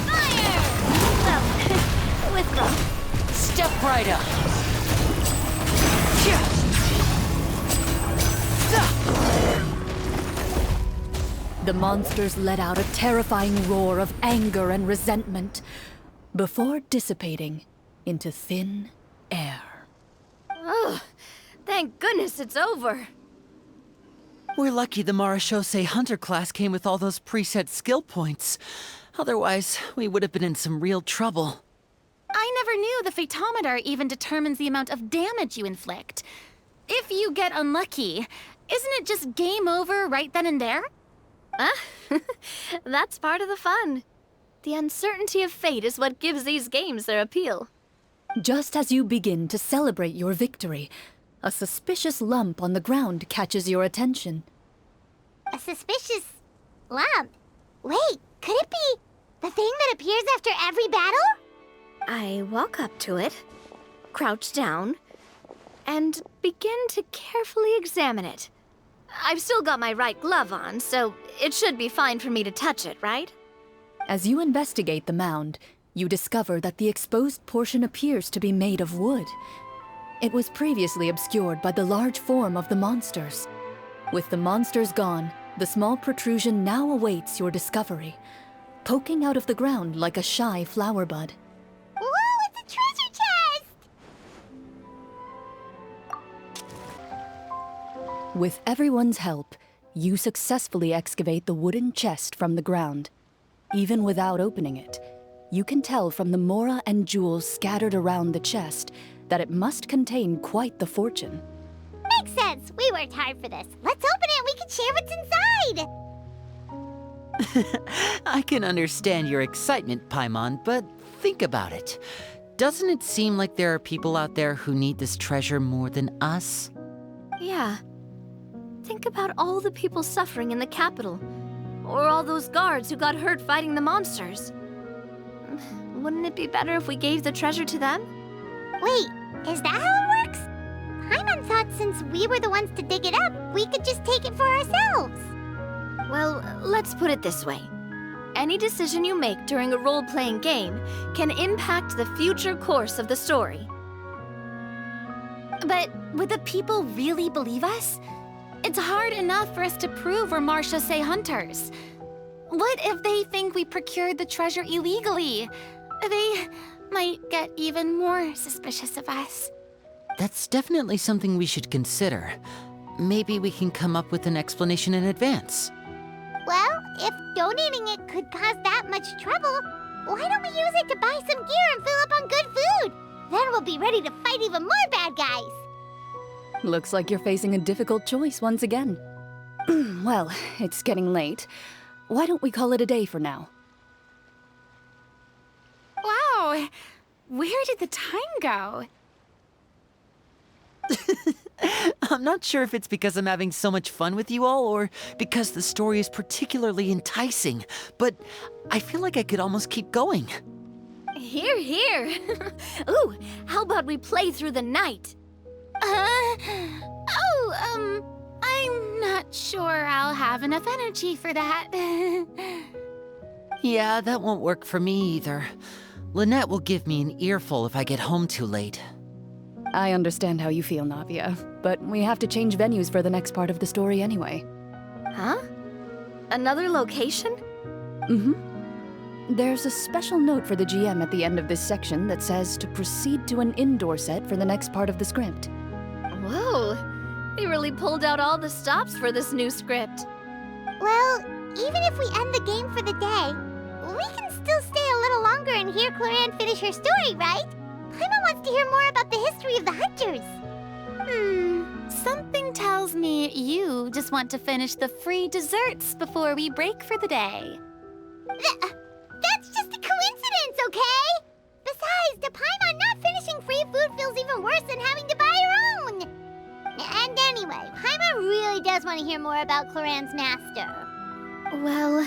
Fire! Well, withdraw. Step right up! The monsters let out a terrifying roar of anger and resentment before dissipating into thin air. Ugh, thank goodness it's over. We're lucky the Marashose Hunter class came with all those preset skill points. Otherwise, we would have been in some real trouble. I never knew the Phantometer even determines the amount of damage you inflict. If you get unlucky, isn't it just game over right then and there? That's part of the fun. The uncertainty of fate is what gives these games their appeal. Just as you begin to celebrate your victory, a suspicious lump on the ground catches your attention. A suspicious lump? Wait, could it be the thing that appears after every battle? I walk up to it, crouch down, and begin to carefully examine it. I've still got my right glove on, so it should be fine for me to touch it, right? As you investigate the mound, you discover that the exposed portion appears to be made of wood. It was previously obscured by the large form of the monsters. With the monsters gone, the small protrusion now awaits your discovery, poking out of the ground like a shy flower bud. Whoa, it's a treasure chest! With everyone's help, you successfully excavate the wooden chest from the ground. Even without opening it, you can tell from the mora and jewels scattered around the chest that it must contain quite the fortune. Makes sense. We worked hard for this. Let's open it and we can share what's inside. I can understand your excitement, Paimon, but think about it. Doesn't it seem like there are people out there who need this treasure more than us? Yeah. Think about all the people suffering in the capital. Or all those guards who got hurt fighting the monsters. Wouldn't it be better if we gave the treasure to them? Wait, is that how it works? Paimon thought since we were the ones to dig it up, we could just take it for ourselves. Well, let's put it this way. Any decision you make during a role-playing game can impact the future course of the story. But would the people really believe us? It's hard enough for us to prove we're Marchese hunters. What if they think we procured the treasure illegally? They might get even more suspicious of us. That's definitely something we should consider. Maybe we can come up with an explanation in advance. Well, if donating it could cause that much trouble, why don't we use it to buy some gear and fill up on good food? Then we'll be ready to fight even more bad guys. Looks like you're facing a difficult choice once again. Well, it's getting late. Why don't we call it a day for now? Wow, where did the time go? I'm not sure if it's because I'm having so much fun with you all or because the story is particularly enticing, but I feel like I could almost keep going. Here, here. Ooh, how about we play through the night? I'm not sure I'll have enough energy for that. Yeah, that won't work for me either. Lynette will give me an earful if I get home too late. I understand how you feel, Navia, but we have to change venues for the next part of the story anyway. Huh? Another location? Mm-hmm. There's a special note for the GM at the end of this section that says to proceed to an indoor set for the next part of the script. Whoa, they really pulled out all the stops for this new script. Well, even if we end the game for the day, we can still stay a little longer and hear Clorinde finish her story, right? Paimon wants to hear more about the history of the hunters. Something tells me you just want to finish the free desserts before we break for the day. That's just a coincidence, okay? Besides, to Paimon, not finishing free food feels even worse than having to buy her own. And anyway, Paimon really does want to hear more about Clorinde's master. Well...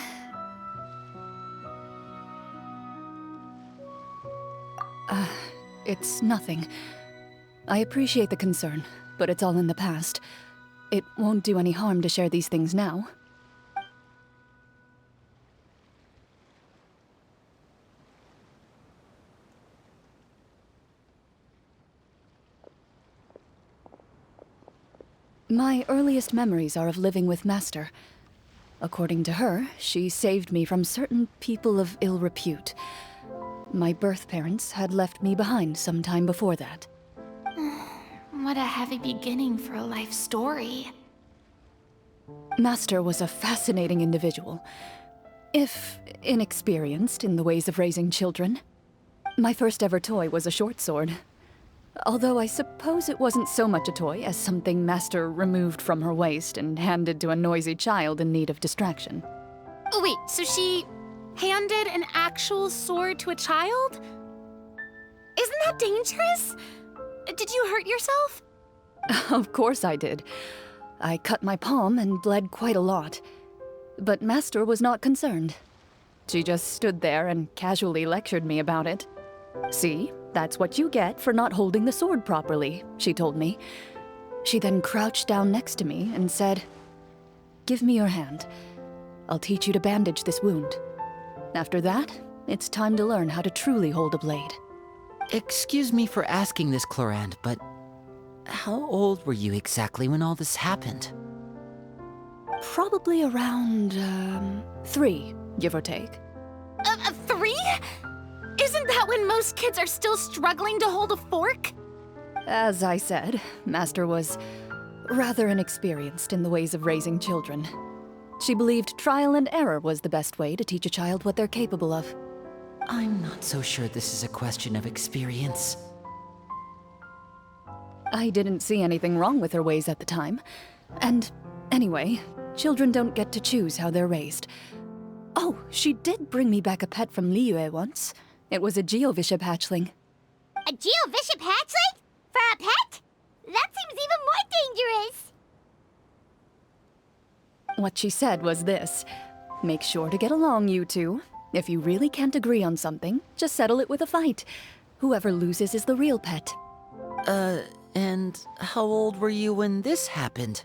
It's nothing. I appreciate the concern, but it's all in the past. It won't do any harm to share these things now. My earliest memories are of living with Master. According to her, she saved me from certain people of ill repute. My birth parents had left me behind some time before that. What a heavy beginning for a life story. Master was a fascinating individual, if inexperienced in the ways of raising children. My first ever toy was a short sword. Although I suppose it wasn't so much a toy as something Master removed from her waist and handed to a noisy child in need of distraction. Oh, wait, so she handed an actual sword to a child? Isn't that dangerous? Did you hurt yourself? Of course I did. I cut my palm and bled quite a lot. But Master was not concerned. She just stood there and casually lectured me about it. See, that's what you get for not holding the sword properly, she told me. She then crouched down next to me and said, "Give me your hand. I'll teach you to bandage this wound. After that, it's time to learn how to truly hold a blade." Excuse me for asking this, Clorinde, but how old were you exactly when all this happened? Probably around, 3, give or take. 3? Isn't that when most kids are still struggling to hold a fork? As I said, Master was rather inexperienced in the ways of raising children. She believed trial and error was the best way to teach a child what they're capable of. I'm not so sure this is a question of experience. I didn't see anything wrong with her ways at the time. And anyway, children don't get to choose how they're raised. Oh, she did bring me back a pet from Liyue once. It was a Geovishap hatchling. A Geovishap hatchling? For a pet? That seems even more dangerous. What she said was this: make sure to get along, you two. If you really can't agree on something, just settle it with a fight. Whoever loses is the real pet. And how old were you when this happened?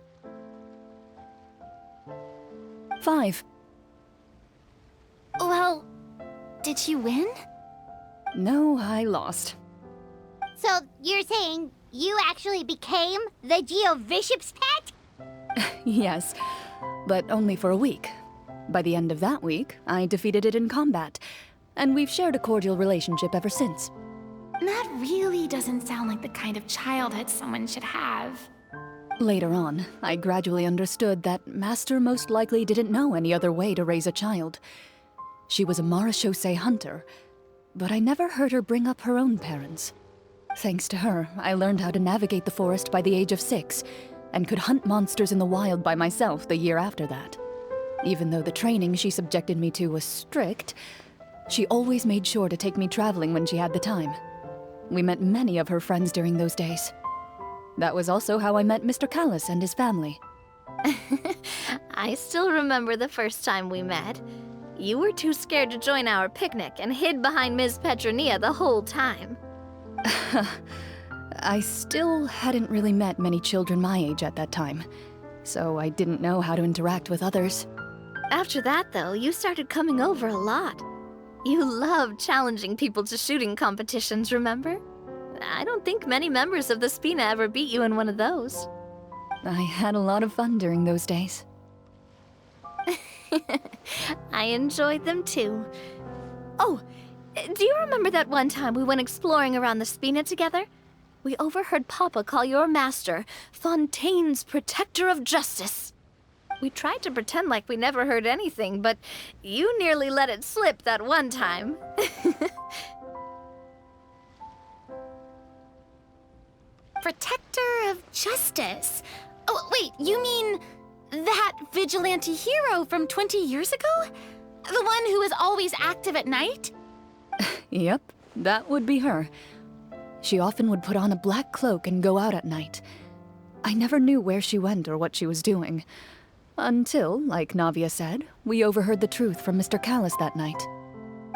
5. Well, did she win? No, I lost. So you're saying you actually became the Geovishap's pet? Yes, but only for a week. By the end of that week, I defeated it in combat, and we've shared a cordial relationship ever since. That really doesn't sound like the kind of childhood someone should have. Later on, I gradually understood that Master most likely didn't know any other way to raise a child. She was a marechaussee hunter, but I never heard her bring up her own parents. Thanks to her, I learned how to navigate the forest by the age of 6, and could hunt monsters in the wild by myself the year after that. Even though the training she subjected me to was strict, she always made sure to take me traveling when she had the time. We met many of her friends during those days. That was also how I met Mr. Callis and his family. I still remember the first time we met. You were too scared to join our picnic and hid behind Ms. Petronia the whole time. I still hadn't really met many children my age at that time, so I didn't know how to interact with others. After that, though, you started coming over a lot. You loved challenging people to shooting competitions, remember? I don't think many members of the Spina ever beat you in one of those. I had a lot of fun during those days. I enjoyed them too. Oh, do you remember that one time we went exploring around the Spina together? We overheard Papa call your master Fontaine's Protector of Justice. We tried to pretend like we never heard anything, but you nearly let it slip that one time. Protector of Justice. Oh, wait, you mean that vigilante hero from 20 years ago? The one who is always active at night? Yep, that would be her. She often would put on a black cloak and go out at night. I never knew where she went or what she was doing. Until, like Navia said, we overheard the truth from Mr. Callis that night.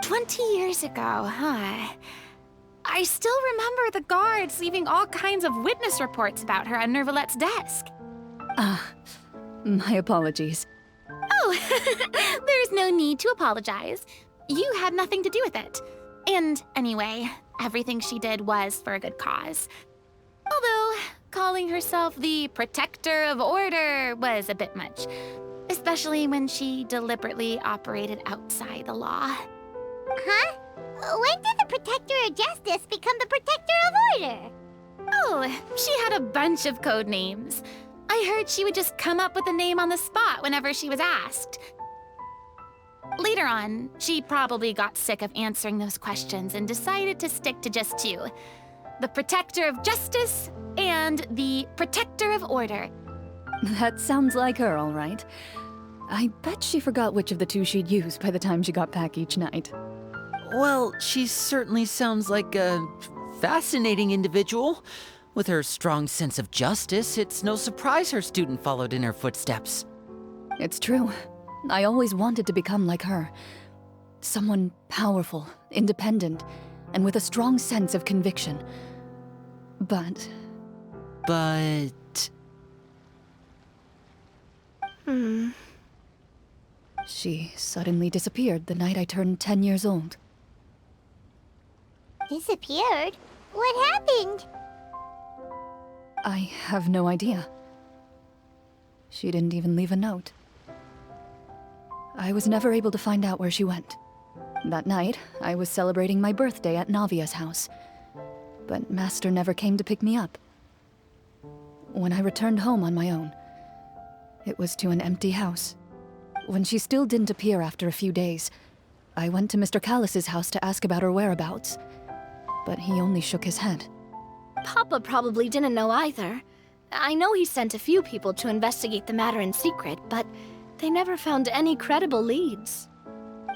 20 years ago, huh? I still remember the guards leaving all kinds of witness reports about her on Nervalette's desk. My apologies. Oh, there's no need to apologize. You had nothing to do with it. And anyway, everything she did was for a good cause. Although, calling herself the Protector of Order was a bit much. Especially when she deliberately operated outside the law. Huh? When did the Protector of Justice become the Protector of Order? Oh, she had a bunch of code names. I heard she would just come up with a name on the spot whenever she was asked. Later on, she probably got sick of answering those questions and decided to stick to just 2. The Protector of Justice and the Protector of Order. That sounds like her, all right. I bet she forgot which of the 2 she'd use by the time she got back each night. Well, she certainly sounds like a fascinating individual. With her strong sense of justice, it's no surprise her student followed in her footsteps. It's true. I always wanted to become like her. Someone powerful, independent, and with a strong sense of conviction. But... She suddenly disappeared the night I turned 10 years old. Disappeared? What happened? I have no idea. She didn't even leave a note. I was never able to find out where she went. That night, I was celebrating my birthday at Navia's house, but Master never came to pick me up. When I returned home on my own, it was to an empty house. When she still didn't appear after a few days, I went to Mr. Callis's house to ask about her whereabouts, but he only shook his head. Papa probably didn't know either. I know he sent a few people to investigate the matter in secret, but they never found any credible leads.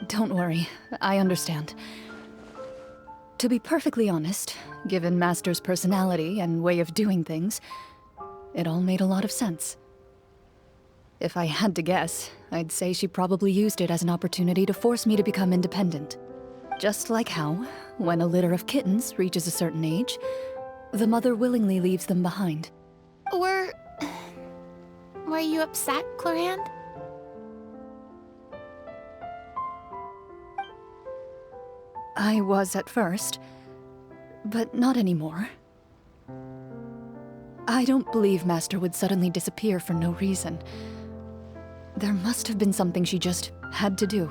Don't worry, I understand. To be perfectly honest, given Master's personality and way of doing things, it all made a lot of sense. If I had to guess, I'd say she probably used it as an opportunity to force me to become independent. Just like how, when a litter of kittens reaches a certain age, the mother willingly leaves them behind. Were you upset, Clorinde? I was at first, but not anymore. I don't believe Master would suddenly disappear for no reason. There must have been something she just had to do.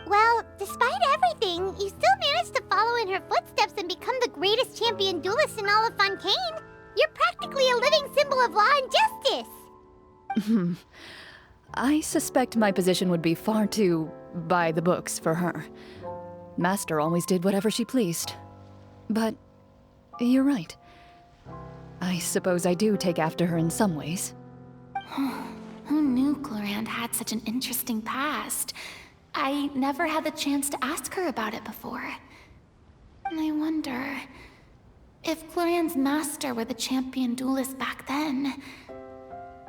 Well, despite everything, you still managed to follow in her footsteps and become the greatest champion duelist in all of Fontaine. You're practically a living symbol of law and justice. I suspect my position would be far too by the books for her. Master always did whatever she pleased. But you're right. I suppose I do take after her in some ways. Who knew Clorinde had such an interesting past? I never had the chance to ask her about it before. I wonder if Clorinde's master were the champion duelist back then,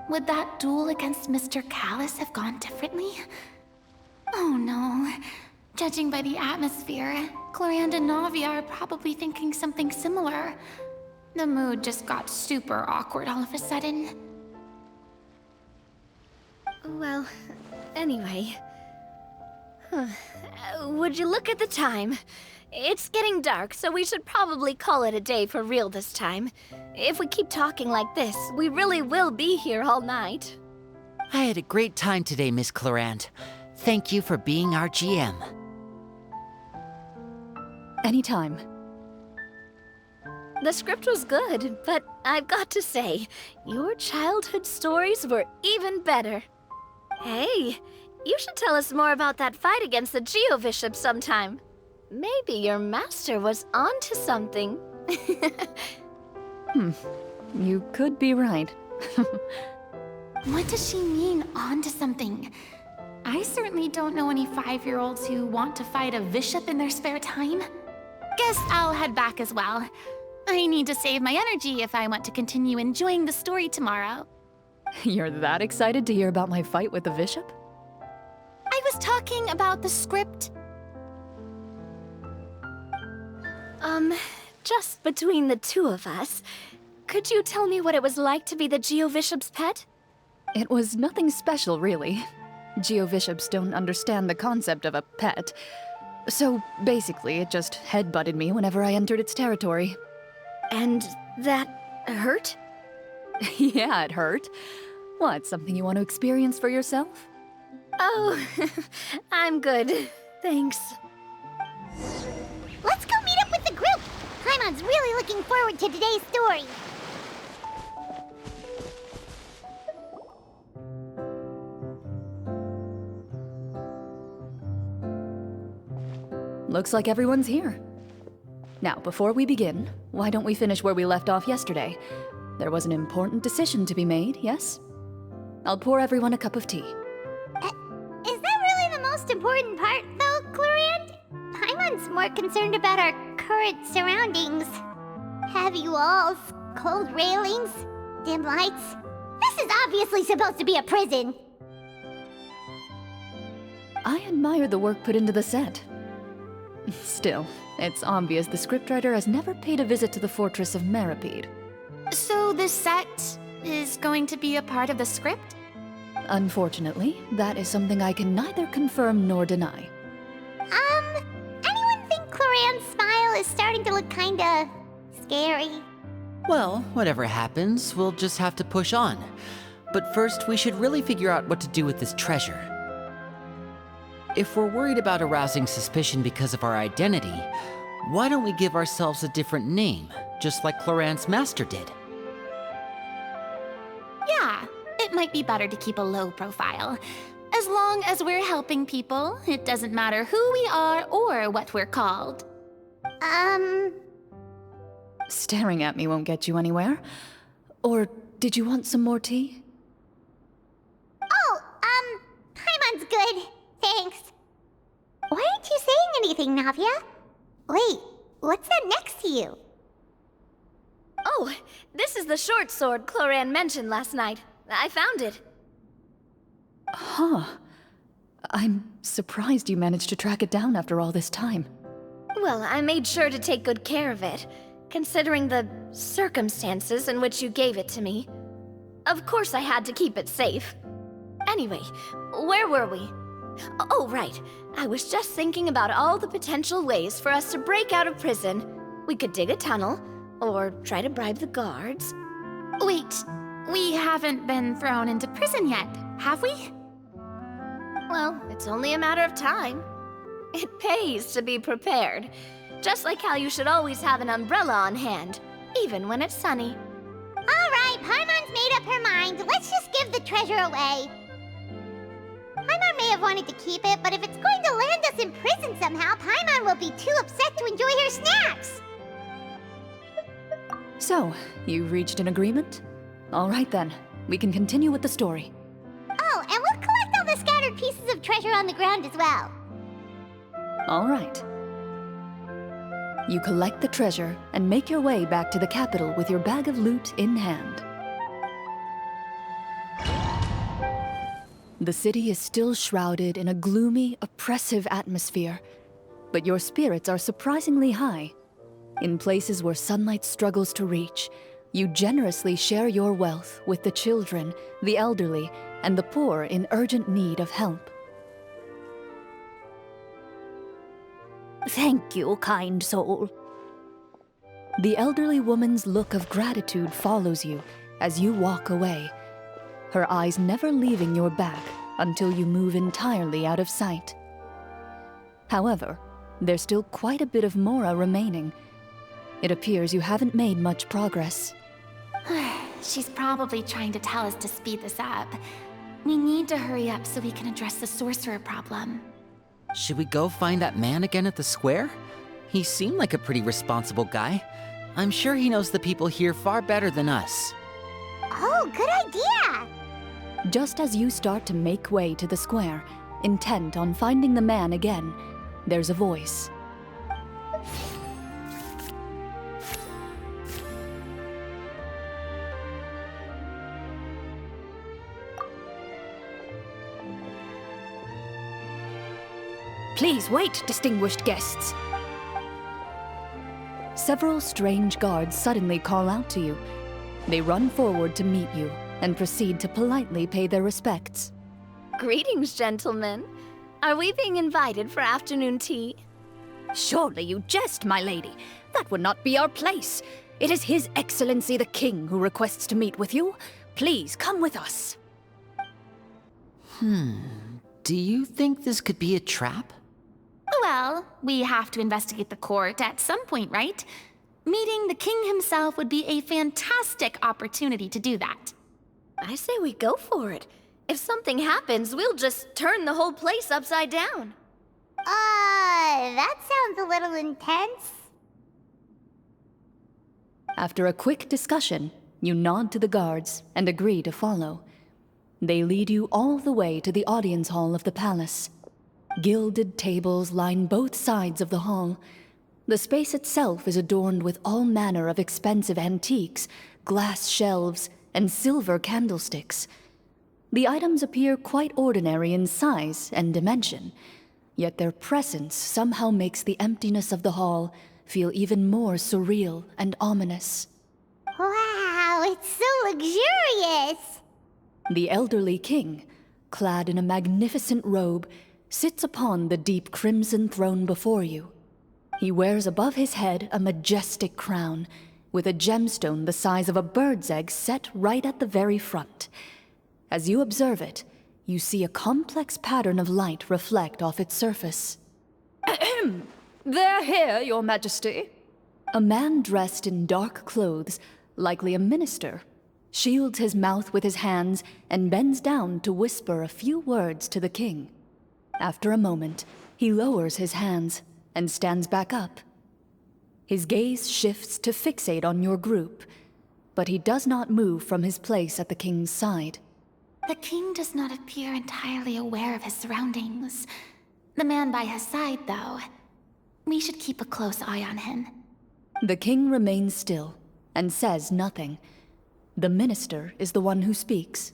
would that duel against Mr. Callus have gone differently? Oh no. Judging by the atmosphere, Clorinde and Navia are probably thinking something similar. The mood just got super awkward all of a sudden. Well, anyway. Would you look at the time? It's getting dark, so we should probably call it a day for real this time. If we keep talking like this, we really will be here all night. I had a great time today, Miss Clorinde. Thank you for being our GM. Anytime. The script was good, but I've got to say, your childhood stories were even better. Hey, you should tell us more about that fight against the Geo-Bishop sometime. Maybe your master was onto something. You could be right. What does she mean, onto something? I certainly don't know any 5-year-olds who want to fight a bishop in their spare time. Guess I'll head back as well. I need to save my energy if I want to continue enjoying the story tomorrow. You're that excited to hear about my fight with the bishop? I was talking about the script. Just between the two of us, could you tell me what it was like to be the Geo-Bishop's pet? It was nothing special, really. Geo-Bishops don't understand the concept of a pet. So, basically, it just headbutted me whenever I entered its territory. And that hurt? Yeah, it hurt. What, something you want to experience for yourself? Oh, I'm good. Thanks. Let's go meet up with the group. Paimon's really looking forward to today's story. Looks like everyone's here. Now, before we begin, why don't we finish where we left off yesterday? There was an important decision to be made, yes? I'll pour everyone a cup of tea. Is that really the most important part, though, Clorinde? Paimon's more concerned about our current surroundings. Heavy walls, cold railings, dim lights. This is obviously supposed to be a prison. I admire the work put into the set. Still, it's obvious the scriptwriter has never paid a visit to the fortress of Meripede. So this set is going to be a part of the script? Unfortunately, that is something I can neither confirm nor deny. Anyone think Clorinde's smile is starting to look kinda scary? Well, whatever happens, we'll just have to push on. But first, we should really figure out what to do with this treasure. If we're worried about arousing suspicion because of our identity, why don't we give ourselves a different name, just like Clorinde's master did? Yeah, it might be better to keep a low profile. As long as we're helping people, it doesn't matter who we are or what we're called. Staring at me won't get you anywhere. Or did you want some more tea? Oh, Paimon's good. Thanks. Why aren't you saying anything, Navia? Wait, what's that next to you? Oh, this is the short sword Clorinde mentioned last night. I found it. Huh. I'm surprised you managed to track it down after all this time. Well, I made sure to take good care of it, considering the circumstances in which you gave it to me. Of course I had to keep it safe. Anyway, where were we? Oh, right. I was just thinking about all the potential ways for us to break out of prison. We could dig a tunnel, or try to bribe the guards. Wait, we haven't been thrown into prison yet, have we? Well, it's only a matter of time. It pays to be prepared. Just like how you should always have an umbrella on hand, even when it's sunny. All right, Paimon's made up her mind. Let's just give the treasure away. Paimon may have wanted to keep it, but if it's going to land us in prison somehow, Paimon will be too upset to enjoy her snacks. So, you reached an agreement? All right then, we can continue with the story. Oh, and we'll collect all the scattered pieces of treasure on the ground as well. All right. You collect the treasure and make your way back to the capital with your bag of loot in hand. The city is still shrouded in a gloomy, oppressive atmosphere, but your spirits are surprisingly high. In places where sunlight struggles to reach, you generously share your wealth with the children, the elderly, and the poor in urgent need of help. Thank you, kind soul. The elderly woman's look of gratitude follows you as you walk away, her eyes never leaving your back until you move entirely out of sight. However, there's still quite a bit of Mora remaining. It appears you haven't made much progress. She's probably trying to tell us to speed this up. We need to hurry up so we can address the sorcerer problem. Should we go find that man again at the square? He seemed like a pretty responsible guy. I'm sure he knows the people here far better than us. Oh, good idea! Just as you start to make way to the square, intent on finding the man again, there's a voice. Please wait, distinguished guests. Several strange guards suddenly call out to you. They run forward to meet you and proceed to politely pay their respects. Greetings, gentlemen. Are we being invited for afternoon tea? Surely you jest, my lady. That would not be our place. It is His Excellency the King who requests to meet with you. Please come with us. Do you think this could be a trap? Well, we have to investigate the court at some point, right? Meeting the king himself would be a fantastic opportunity to do that. I say we go for it. If something happens, we'll just turn the whole place upside down. That sounds a little intense. After a quick discussion, you nod to the guards and agree to follow. They lead you all the way to the audience hall of the palace. Gilded tables line both sides of the hall. The space itself is adorned with all manner of expensive antiques, glass shelves, and silver candlesticks. The items appear quite ordinary in size and dimension, yet their presence somehow makes the emptiness of the hall feel even more surreal and ominous. Wow, it's so luxurious! The elderly king, clad in a magnificent robe, sits upon the deep crimson throne before you. He wears above his head a majestic crown, with a gemstone the size of a bird's egg set right at the very front. As you observe it, you see a complex pattern of light reflect off its surface. They're here, Your Majesty. A man dressed in dark clothes, likely a minister, shields his mouth with his hands and bends down to whisper a few words to the king. After a moment, he lowers his hands and stands back up. His gaze shifts to fixate on your group, but he does not move from his place at the king's side. The king does not appear entirely aware of his surroundings. The man by his side, though. We should keep a close eye on him. The king remains still and says nothing. The minister is the one who speaks.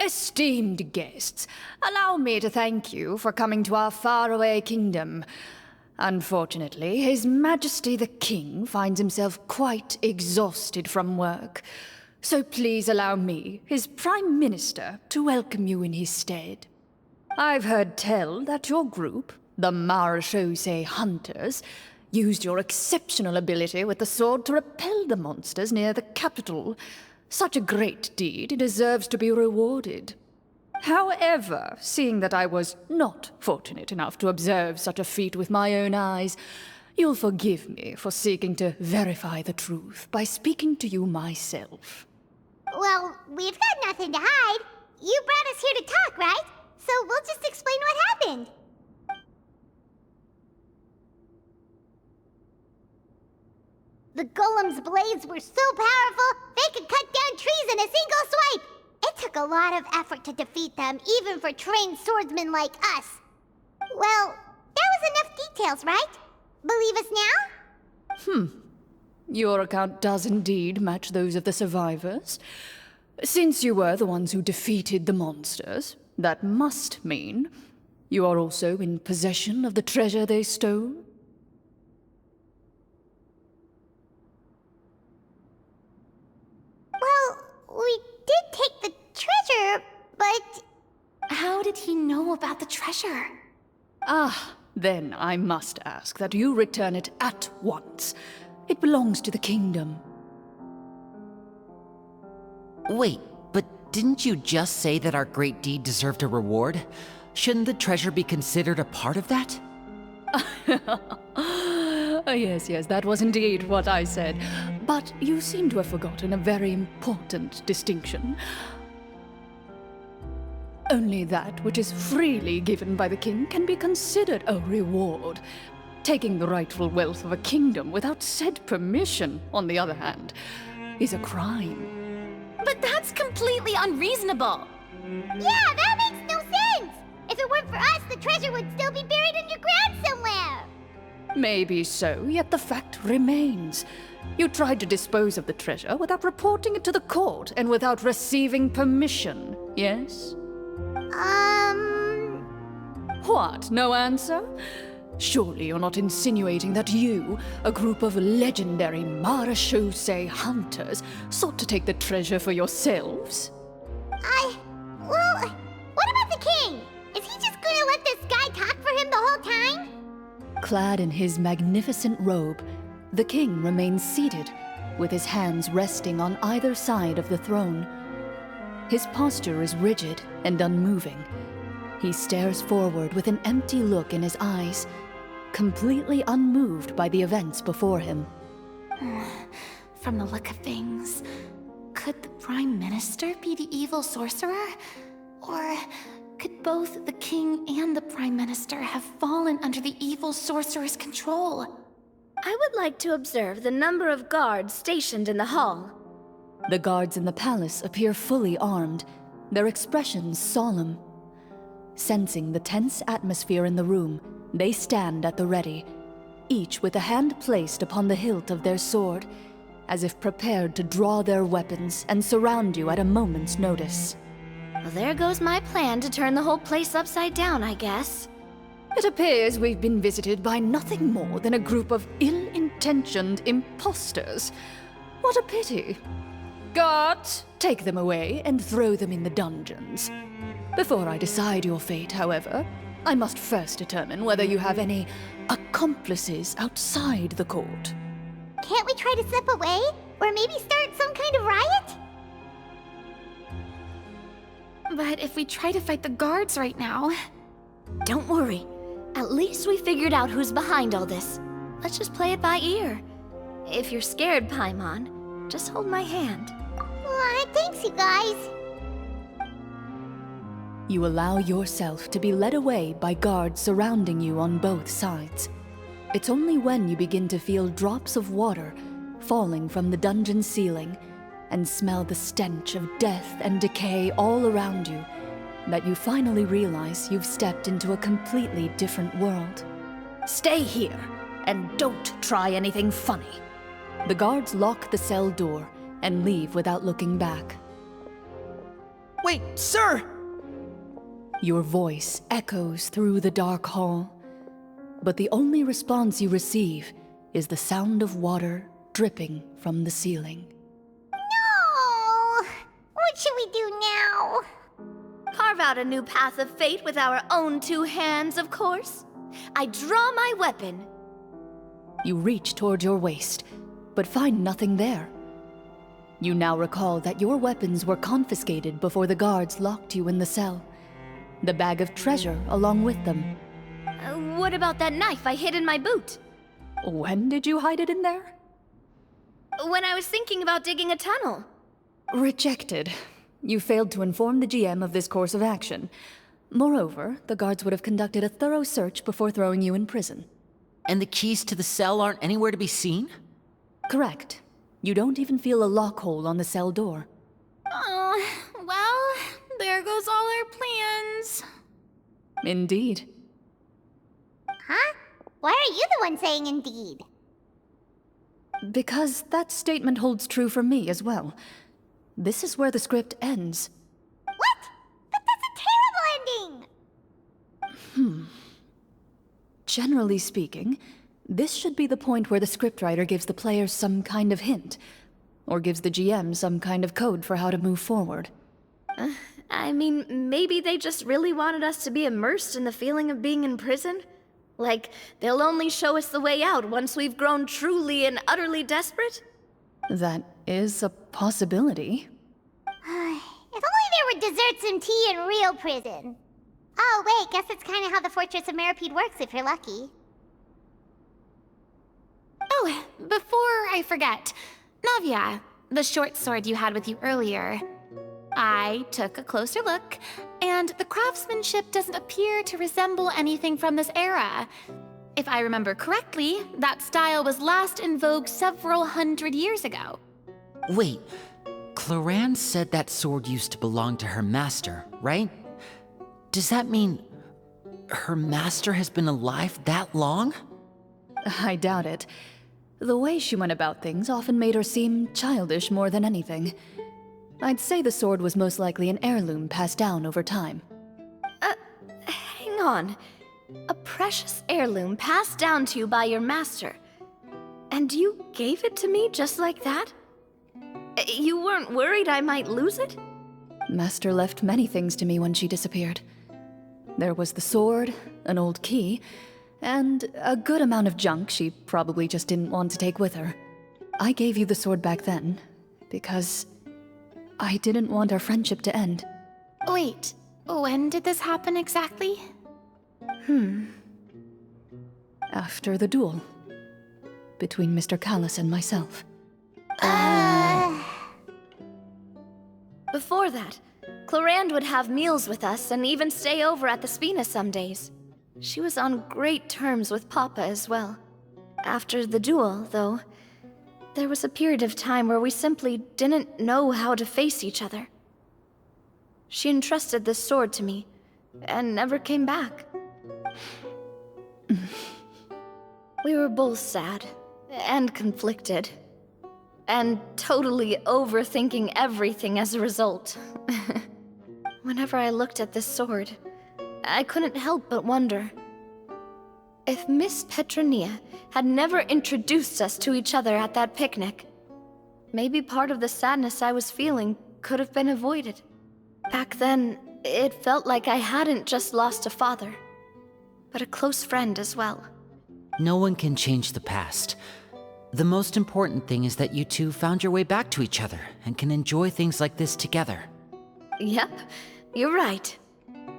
Esteemed guests, allow me to thank you for coming to our faraway kingdom. Unfortunately, His Majesty the King finds himself quite exhausted from work. So please allow me, his Prime Minister, to welcome you in his stead. I've heard tell that your group, the Marechaussee Hunters, used your exceptional ability with the sword to repel the monsters near the capital. Such a great deed deserves to be rewarded. However, seeing that I was not fortunate enough to observe such a feat with my own eyes, you'll forgive me for seeking to verify the truth by speaking to you myself. Well, we've got nothing to hide. You brought us here to talk, right? So we'll just explain what happened. The golem's blades were so powerful, they could cut down trees in a single swipe! It took a lot of effort to defeat them, even for trained swordsmen like us. Well, that was enough details, right? Believe us now? Your account does indeed match those of the survivors. Since you were the ones who defeated the monsters, that must mean you are also in possession of the treasure they stole? Well, we did take the treasure, but... How did he know about the treasure? Then I must ask that you return it at once. It belongs to the kingdom. Wait, but didn't you just say that our great deed deserved a reward? Shouldn't the treasure be considered a part of that? Yes, that was indeed what I said. But you seem to have forgotten a very important distinction. Only that which is freely given by the king can be considered a reward. Taking the rightful wealth of a kingdom without said permission, on the other hand, is a crime. But that's completely unreasonable! Yeah, that makes no sense! If it weren't for us, the treasure would still be buried underground somewhere! Maybe so, yet the fact remains. You tried to dispose of the treasure without reporting it to the court and without receiving permission, yes? What, no answer? Surely you're not insinuating that you, a group of legendary Marechaussee hunters, sought to take the treasure for yourselves? Well, what about the king? Is he just gonna let this guy talk for him the whole time? Clad in his magnificent robe, the king remains seated, with his hands resting on either side of the throne. His posture is rigid and unmoving. He stares forward with an empty look in his eyes, completely unmoved by the events before him. From the look of things, could the Prime Minister be the evil sorcerer? Or could both the King and the Prime Minister have fallen under the evil sorcerer's control? I would like to observe the number of guards stationed in the hall. The guards in the palace appear fully armed, their expressions solemn. Sensing the tense atmosphere in the room, they stand at the ready, each with a hand placed upon the hilt of their sword, as if prepared to draw their weapons and surround you at a moment's notice. Well, there goes my plan to turn the whole place upside down, I guess. It appears we've been visited by nothing more than a group of ill-intentioned imposters. What a pity. Guards, take them away and throw them in the dungeons. Before I decide your fate, however, I must first determine whether you have any accomplices outside the court. Can't we try to slip away? Or maybe start some kind of riot? But if we try to fight the guards right now... Don't worry. At least we figured out who's behind all this. Let's just play it by ear. If you're scared, Paimon, just hold my hand. Aw, thanks, you guys. You allow yourself to be led away by guards surrounding you on both sides. It's only when you begin to feel drops of water falling from the dungeon ceiling and smell the stench of death and decay all around you that you finally realize you've stepped into a completely different world. Stay here, and don't try anything funny. The guards lock the cell door and leave without looking back. Wait, sir! Your voice echoes through the dark hall, but the only response you receive is the sound of water dripping from the ceiling. No! What should we do now? Carve out a new path of fate with our own two hands, of course. I draw my weapon. You reach toward your waist, but find nothing there. You now recall that your weapons were confiscated before the guards locked you in the cell. The bag of treasure along with them. What about that knife I hid in my boot? When did you hide it in there? When I was thinking about digging a tunnel. Rejected. You failed to inform the GM of this course of action. Moreover, the guards would have conducted a thorough search before throwing you in prison. And the keys to the cell aren't anywhere to be seen? Correct. You don't even feel a lock hole on the cell door. Oh, well, there goes all our plans. Indeed. Huh? Why are you the one saying indeed? Because that statement holds true for me as well. This is where the script ends. What? But that's a terrible ending! Generally speaking, this should be the point where the scriptwriter gives the players some kind of hint, or gives the GM some kind of code for how to move forward. I mean, maybe they just really wanted us to be immersed in the feeling of being in prison? Like, they'll only show us the way out once we've grown truly and utterly desperate? That is a possibility. If only there were desserts and tea in real prison. Oh, wait, guess it's kind of how the Fortress of Meripede works if you're lucky. Oh, before I forget, Navia, the short sword you had with you earlier. I took a closer look, and the craftsmanship doesn't appear to resemble anything from this era. If I remember correctly, that style was last in vogue several hundred years ago. Wait, Clorinde said that sword used to belong to her master, right? Does that mean her master has been alive that long? I doubt it. The way she went about things often made her seem childish more than anything. I'd say the sword was most likely an heirloom passed down over time. Hang on. A precious heirloom passed down to you by your master. And you gave it to me just like that? You weren't worried I might lose it? Master left many things to me when she disappeared. There was the sword, an old key, and a good amount of junk she probably just didn't want to take with her. I gave you the sword back then, because I didn't want our friendship to end. Wait, when did this happen exactly? After the duel. Between Mr. Callis and myself. Before that, Clorinde would have meals with us and even stay over at the Spina some days. She was on great terms with Papa as well. After the duel, though, there was a period of time where we simply didn't know how to face each other. She entrusted this sword to me, and never came back. We were both sad, and conflicted, and totally overthinking everything as a result. Whenever I looked at this sword, I couldn't help but wonder if Miss Petronia had never introduced us to each other at that picnic. Maybe part of the sadness I was feeling could have been avoided. Back then, it felt like I hadn't just lost a father, but a close friend as well. No one can change the past. The most important thing is that you two found your way back to each other and can enjoy things like this together. Yep, you're right.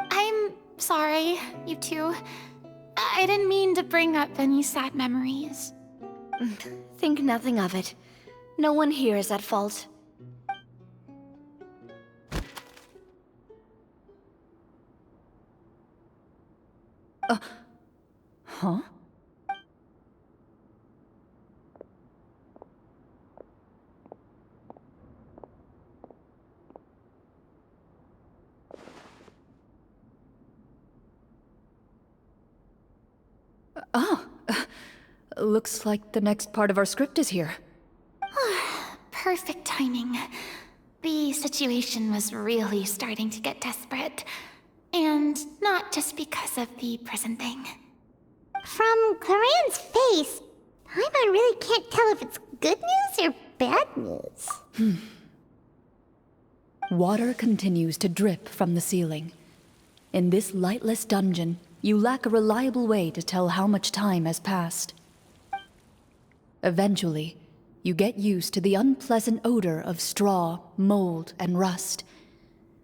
I'm sorry, you two. I didn't mean to bring up any sad memories. Think nothing of it. No one here is at fault. Huh? Looks like the next part of our script is here. Perfect timing. The situation was really starting to get desperate. And not just because of the prison thing. From Clorinde's face, I really can't tell if it's good news or bad news. Water continues to drip from the ceiling. In this lightless dungeon, you lack a reliable way to tell how much time has passed. Eventually, you get used to the unpleasant odor of straw, mold, and rust,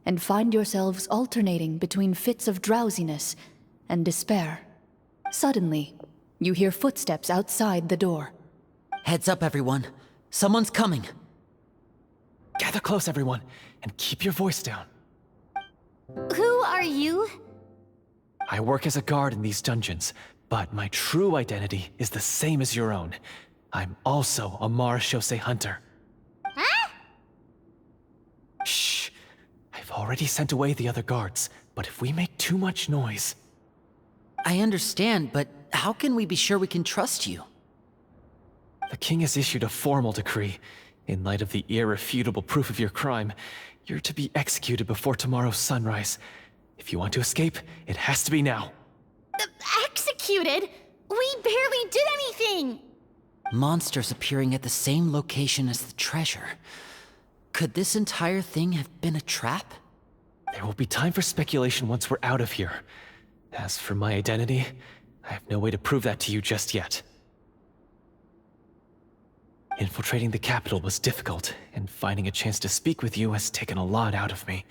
and find yourselves alternating between fits of drowsiness and despair. Suddenly, you hear footsteps outside the door. Heads up, everyone. Someone's coming. Gather close, everyone, and keep your voice down. Who are you? I work as a guard in these dungeons, but my true identity is the same as your own. I'm also a Marechaussee hunter. Huh? Shh. I've already sent away the other guards, but if we make too much noise... I understand, but how can we be sure we can trust you? The king has issued a formal decree. In light of the irrefutable proof of your crime, you're to be executed before tomorrow's sunrise. If you want to escape, it has to be now. Executed? We barely did anything! Monsters appearing at the same location as the treasure. Could this entire thing have been a trap? There will be time for speculation once we're out of here. As for my identity, I have no way to prove that to you just yet. Infiltrating the capital was difficult, and finding a chance to speak with you has taken a lot out of me.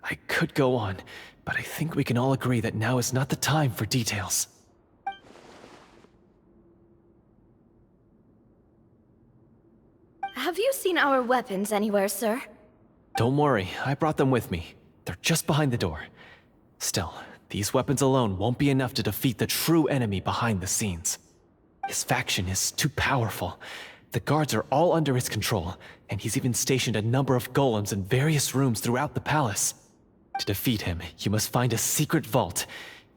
I could go on, but I think we can all agree that now is not the time for details. Have you seen our weapons anywhere, sir? Don't worry, I brought them with me. They're just behind the door. Still, these weapons alone won't be enough to defeat the true enemy behind the scenes. His faction is too powerful. The guards are all under his control, and he's even stationed a number of golems in various rooms throughout the palace. To defeat him, you must find a secret vault.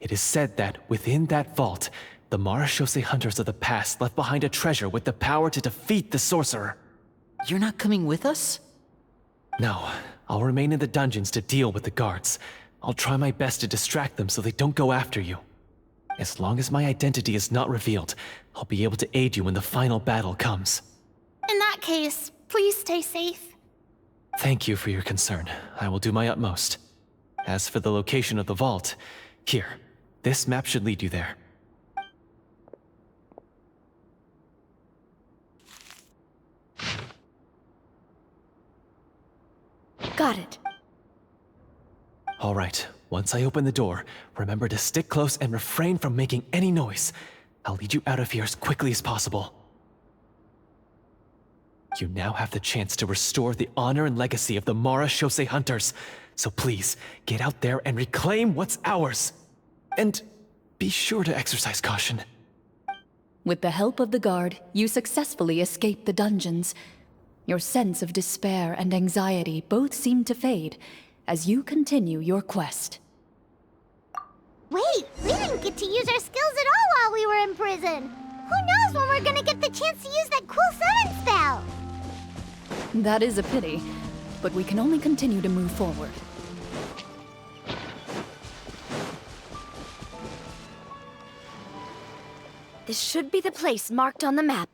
It is said that within that vault, the Marechaussee hunters of the past left behind a treasure with the power to defeat the sorcerer. You're not coming with us? No, I'll remain in the dungeons to deal with the guards. I'll try my best to distract them so they don't go after you. As long as my identity is not revealed, I'll be able to aid you when the final battle comes. In that case, please stay safe. Thank you for your concern. I will do my utmost. As for the location of the vault, here, this map should lead you there. Got it. All right, once I open the door, remember to stick close and refrain from making any noise. I'll lead you out of here as quickly as possible. You now have the chance to restore the honor and legacy of the Marechaussee hunters. So please, get out there and reclaim what's ours. And be sure to exercise caution. With the help of the guard, you successfully escape the dungeons. Your sense of despair and anxiety both seem to fade as you continue your quest. Wait, we didn't get to use our skills at all while we were in prison. Who knows when we're gonna get the chance to use that cool summon spell? That is a pity, but we can only continue to move forward. This should be the place marked on the map.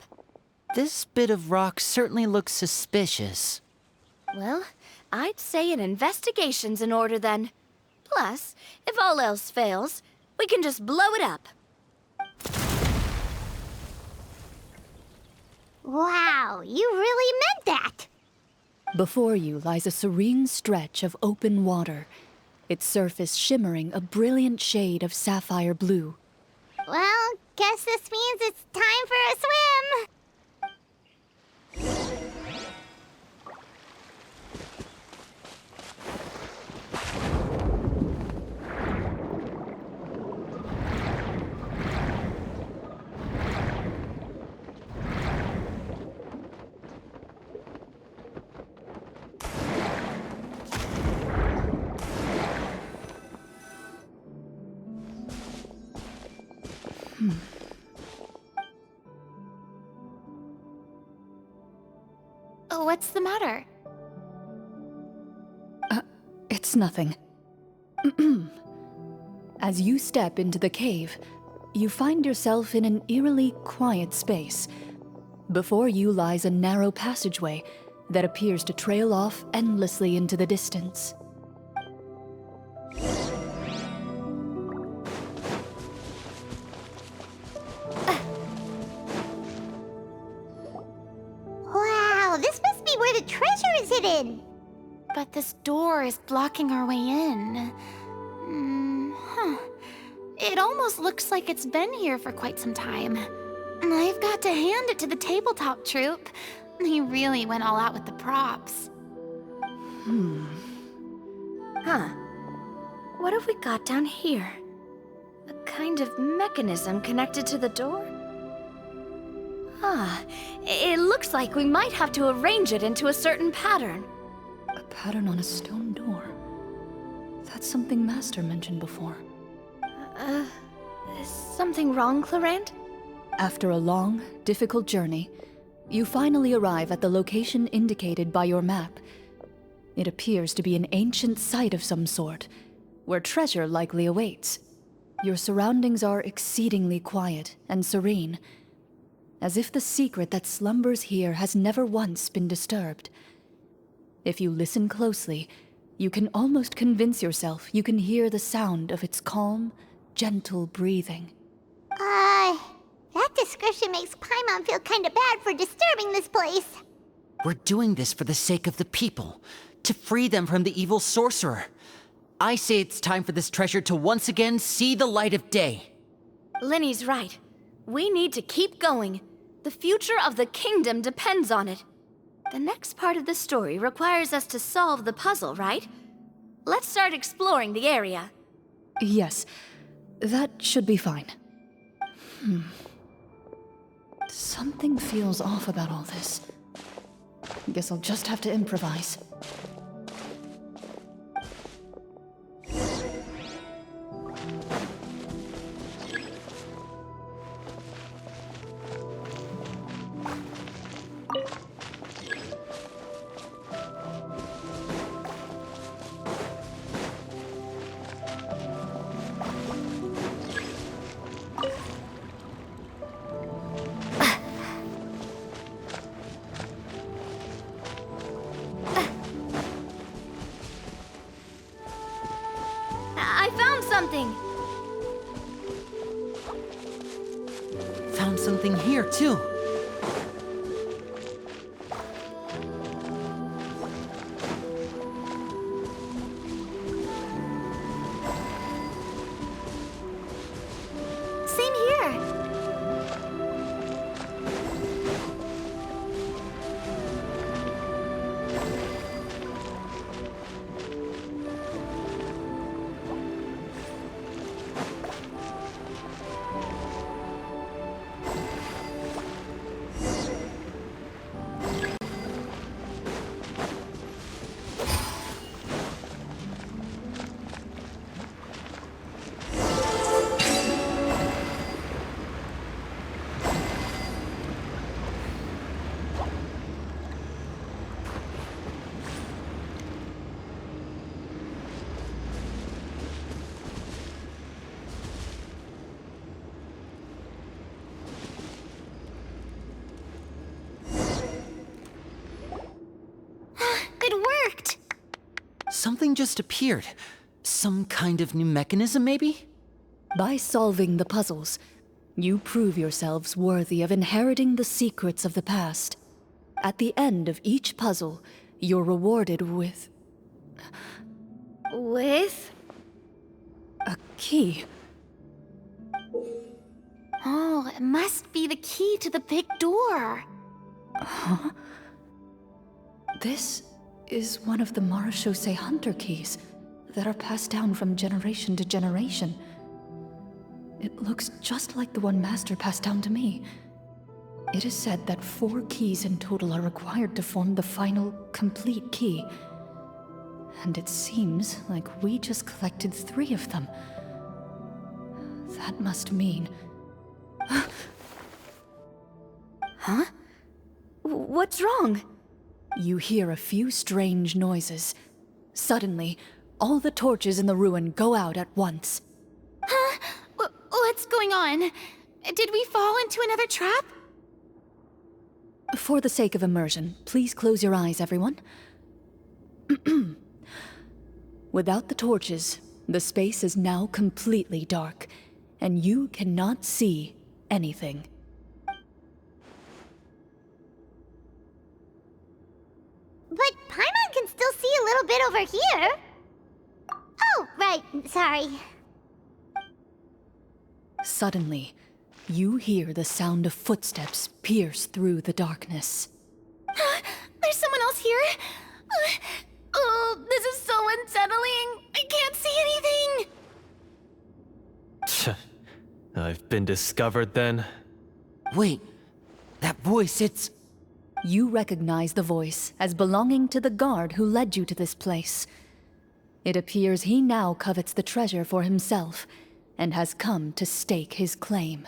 This bit of rock certainly looks suspicious. Well, I'd say an investigation's in order then. Plus, if all else fails, we can just blow it up. Wow, you really meant that! Before you lies a serene stretch of open water, its surface shimmering a brilliant shade of sapphire blue. Well, guess this means it's time for a swim! What's the matter? It's nothing. As you step into the cave, you find yourself in an eerily quiet space. Before you lies a narrow passageway that appears to trail off endlessly into the distance. Wow, this must be where the treasure is hidden. But this door is blocking our way in. It almost looks like it's been here for quite some time. I've got to hand it to the Tabletop Trope. He really went all out with the props. Huh. What have we got down here? A kind of mechanism connected to the door? It looks like we might have to arrange it into a certain pattern. A pattern on a stone door. That's something Master mentioned before. Is something wrong, Clorinde? After a long, difficult journey, you finally arrive at the location indicated by your map. It appears to be an ancient site of some sort, where treasure likely awaits. Your surroundings are exceedingly quiet and serene, as if the secret that slumbers here has never once been disturbed. If you listen closely, you can almost convince yourself you can hear the sound of its calm, gentle breathing. That description makes Paimon feel kinda bad for disturbing this place. We're doing this for the sake of the people, to free them from the evil sorcerer. I say it's time for this treasure to once again see the light of day. Linny's right. We need to keep going. The future of the kingdom depends on it. The next part of the story requires us to solve the puzzle, right? Let's start exploring the area. Yes, that should be fine. Something feels off about all this. Guess I'll just have to improvise. I found something! Found something here, too. Same here. It worked! Something just appeared. Some kind of new mechanism, maybe? By solving the puzzles, you prove yourselves worthy of inheriting the secrets of the past. At the end of each puzzle, you're rewarded with With? a key. Oh, it must be the key to the big door. This is one of the Marechaussee Hunter keys that are passed down from generation to generation. It looks just like the one Master passed down to me. It is said that 4 keys in total are required to form the final, complete key. And it seems like we just collected 3 of them. That must mean... Huh? What's wrong? You hear a few strange noises. Suddenly, all the torches in the ruin go out at once. Huh? What's going on? Did we fall into another trap? For the sake of immersion, please close your eyes, everyone. Without the torches, the space is now completely dark, and you cannot see anything. But Paimon can still see a little bit over here. Oh, right, sorry. Suddenly, you hear the sound of footsteps pierce through the darkness. There's someone else here? Oh, this is so unsettling. I can't see anything. I've been discovered then. Wait, that voice, it's... You recognize the voice as belonging to the guard who led you to this place. It appears he now covets the treasure for himself, and has come to stake his claim.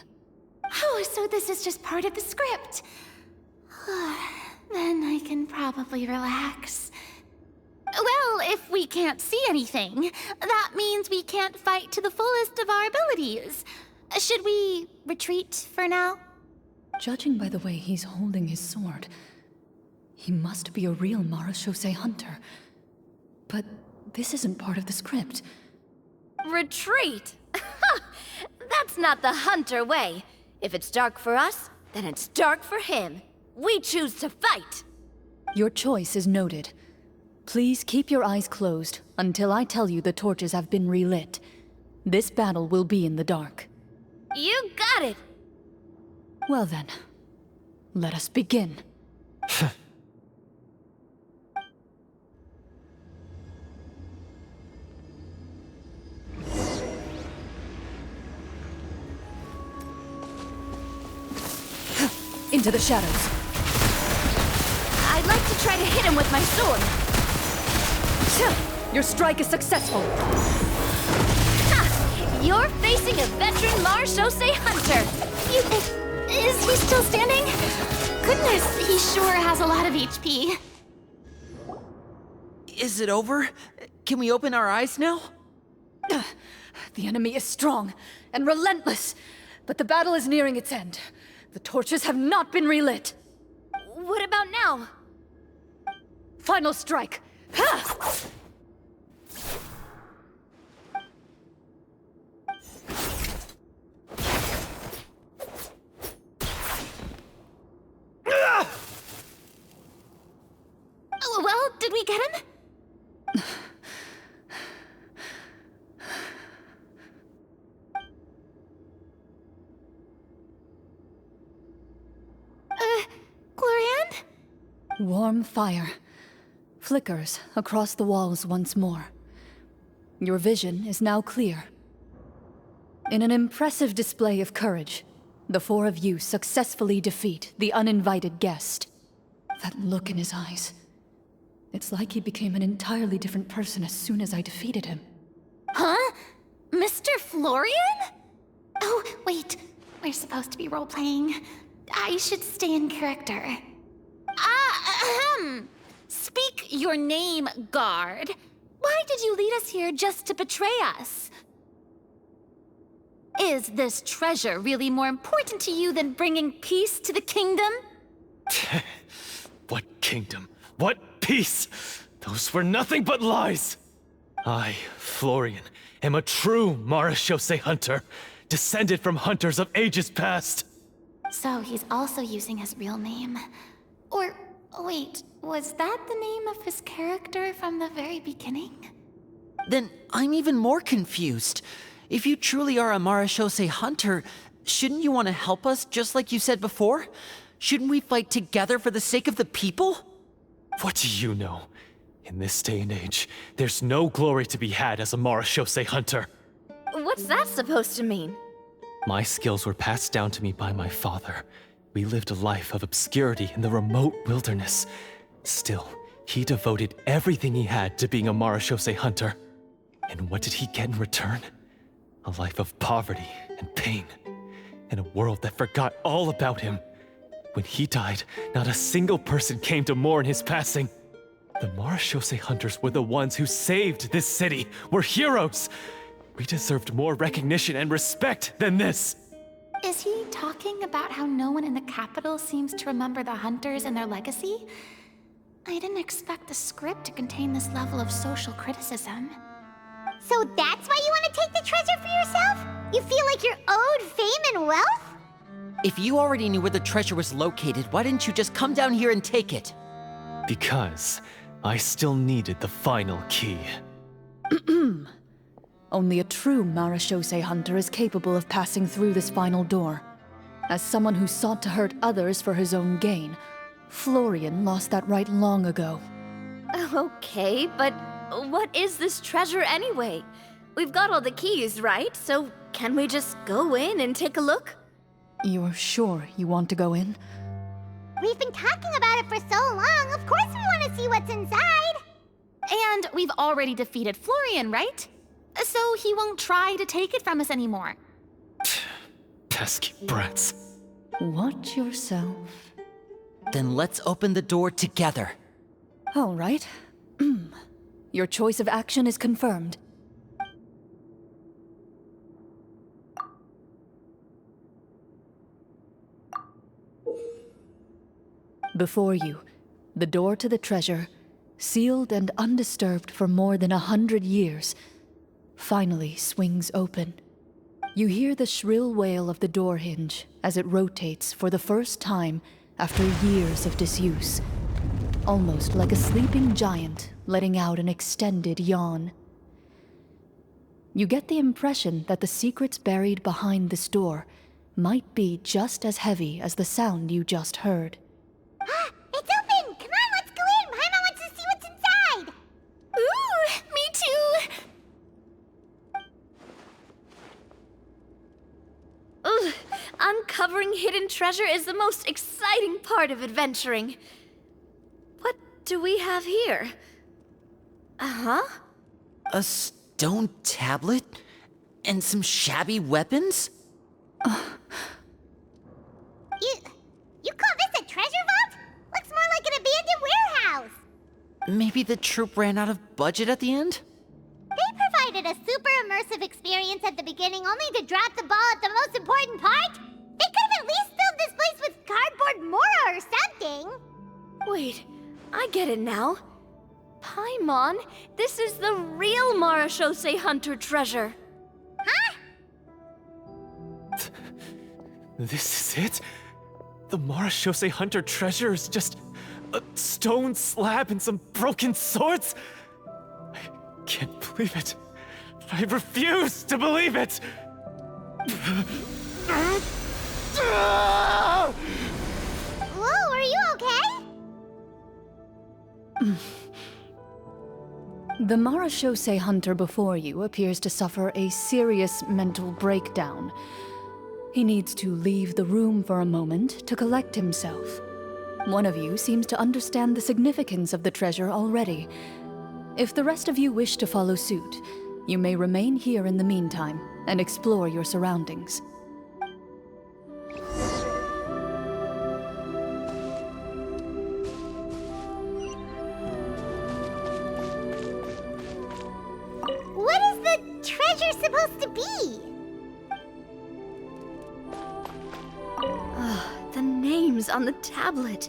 Oh, so this is just part of the script. Then I can probably relax. Well, if we can't see anything, that means we can't fight to the fullest of our abilities. Should we retreat for now? Judging by the way he's holding his sword, he must be a real Marechaussee hunter. But this isn't part of the script. Retreat? That's not the hunter way. If it's dark for us, then it's dark for him. We choose to fight. Your choice is noted. Please keep your eyes closed until I tell you the torches have been relit. This battle will be in the dark. You got it. Well then, let us begin. Into the shadows. I'd like to try to hit him with my sword. Your strike is successful. Ha! You're facing a veteran Marechaussee hunter. Is he still standing? Goodness, he sure has a lot of HP. Is it over? Can we open our eyes now? The enemy is strong and relentless, but the battle is nearing its end. The torches have not been relit. What about now? Final strike. Ha! Well, did we get him? Clorinde? Warm fire flickers across the walls once more. Your vision is now clear. In an impressive display of courage, the four of you successfully defeat the uninvited guest. That look in his eyes. It's like he became an entirely different person as soon as I defeated him. Huh? Mr. Florian? Oh, wait. We're supposed to be role-playing. I should stay in character. Speak your name, guard. Why did you lead us here just to betray us? Is this treasure really more important to you than bringing peace to the kingdom? What kingdom? What peace? Those were nothing but lies! I, Florian, am a true Marechaussee hunter, descended from hunters of ages past. So he's also using his real name. Or, wait, was that the name of his character from the very beginning? Then I'm even more confused. If you truly are a Marechaussee hunter, shouldn't you want to help us just like you said before? Shouldn't we fight together for the sake of the people? What do you know? In this day and age, there's no glory to be had as a Marechaussee hunter. What's that supposed to mean? My skills were passed down to me by my father. We lived a life of obscurity in the remote wilderness. Still, he devoted everything he had to being a Marechaussee hunter. And what did he get in return? A life of poverty and pain, and a world that forgot all about him. When he died, not a single person came to mourn his passing. The Marachose hunters were the ones who saved this city. We're heroes. We deserved more recognition and respect than this. Is he talking about how no one in the capital seems to remember the hunters and their legacy? I didn't expect the script to contain this level of social criticism. So that's why you want to take the treasure for yourself? You feel like you're owed fame and wealth? If you already knew where the treasure was located, why didn't you just come down here and take it? Because I still needed the final key. Only a true Marachose hunter is capable of passing through this final door. As someone who sought to hurt others for his own gain, Florian lost that right long ago. Okay, but what is this treasure anyway? We've got all the keys, right? So can we just go in and take a look? You're sure you want to go in? We've been talking about it for so long, of course we want to see what's inside. And we've already defeated Florian, right? So he won't try to take it from us anymore. Pesky brats. Watch yourself. Then let's open the door together. All right. Your choice of action is confirmed. Before you, the door to the treasure, sealed and undisturbed for more than 100 years, finally swings open. You hear the shrill wail of the door hinge as it rotates for the first time after years of disuse, almost like a sleeping giant letting out an extended yawn. You get the impression that the secrets buried behind this door might be just as heavy as the sound you just heard. It's open! Come on, let's go in! Paimon wants to see what's inside! Ooh, me too! Ugh, uncovering hidden treasure is the most exciting part of adventuring. What do we have here? Uh-huh. A stone tablet? And some shabby weapons? You call this a treasure vault? Looks more like an abandoned warehouse. Maybe the troop ran out of budget at the end? They provided a super immersive experience at the beginning only to drop the ball at the most important part. They could have at least filled this place with cardboard mora or something. Wait, I get it now. Paimon, this is the real Marachose hunter treasure. Huh? This is it? The Marachose hunter treasure is just a stone slab and some broken swords? I can't believe it. I refuse to believe it! Whoa, are you okay? The Marachose hunter before you appears to suffer a serious mental breakdown. He needs to leave the room for a moment to collect himself. One of you seems to understand the significance of the treasure already. If the rest of you wish to follow suit, you may remain here in the meantime and explore your surroundings. What is the treasure supposed to be? The names on the tablet.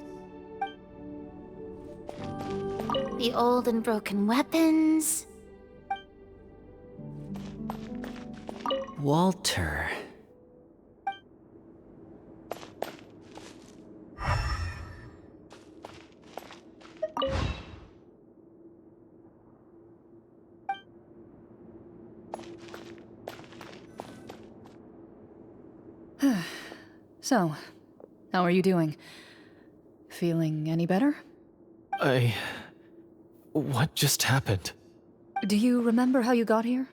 The old and broken weapons. Walter. So, how are you doing? Feeling any better? What just happened? Do you remember how you got here?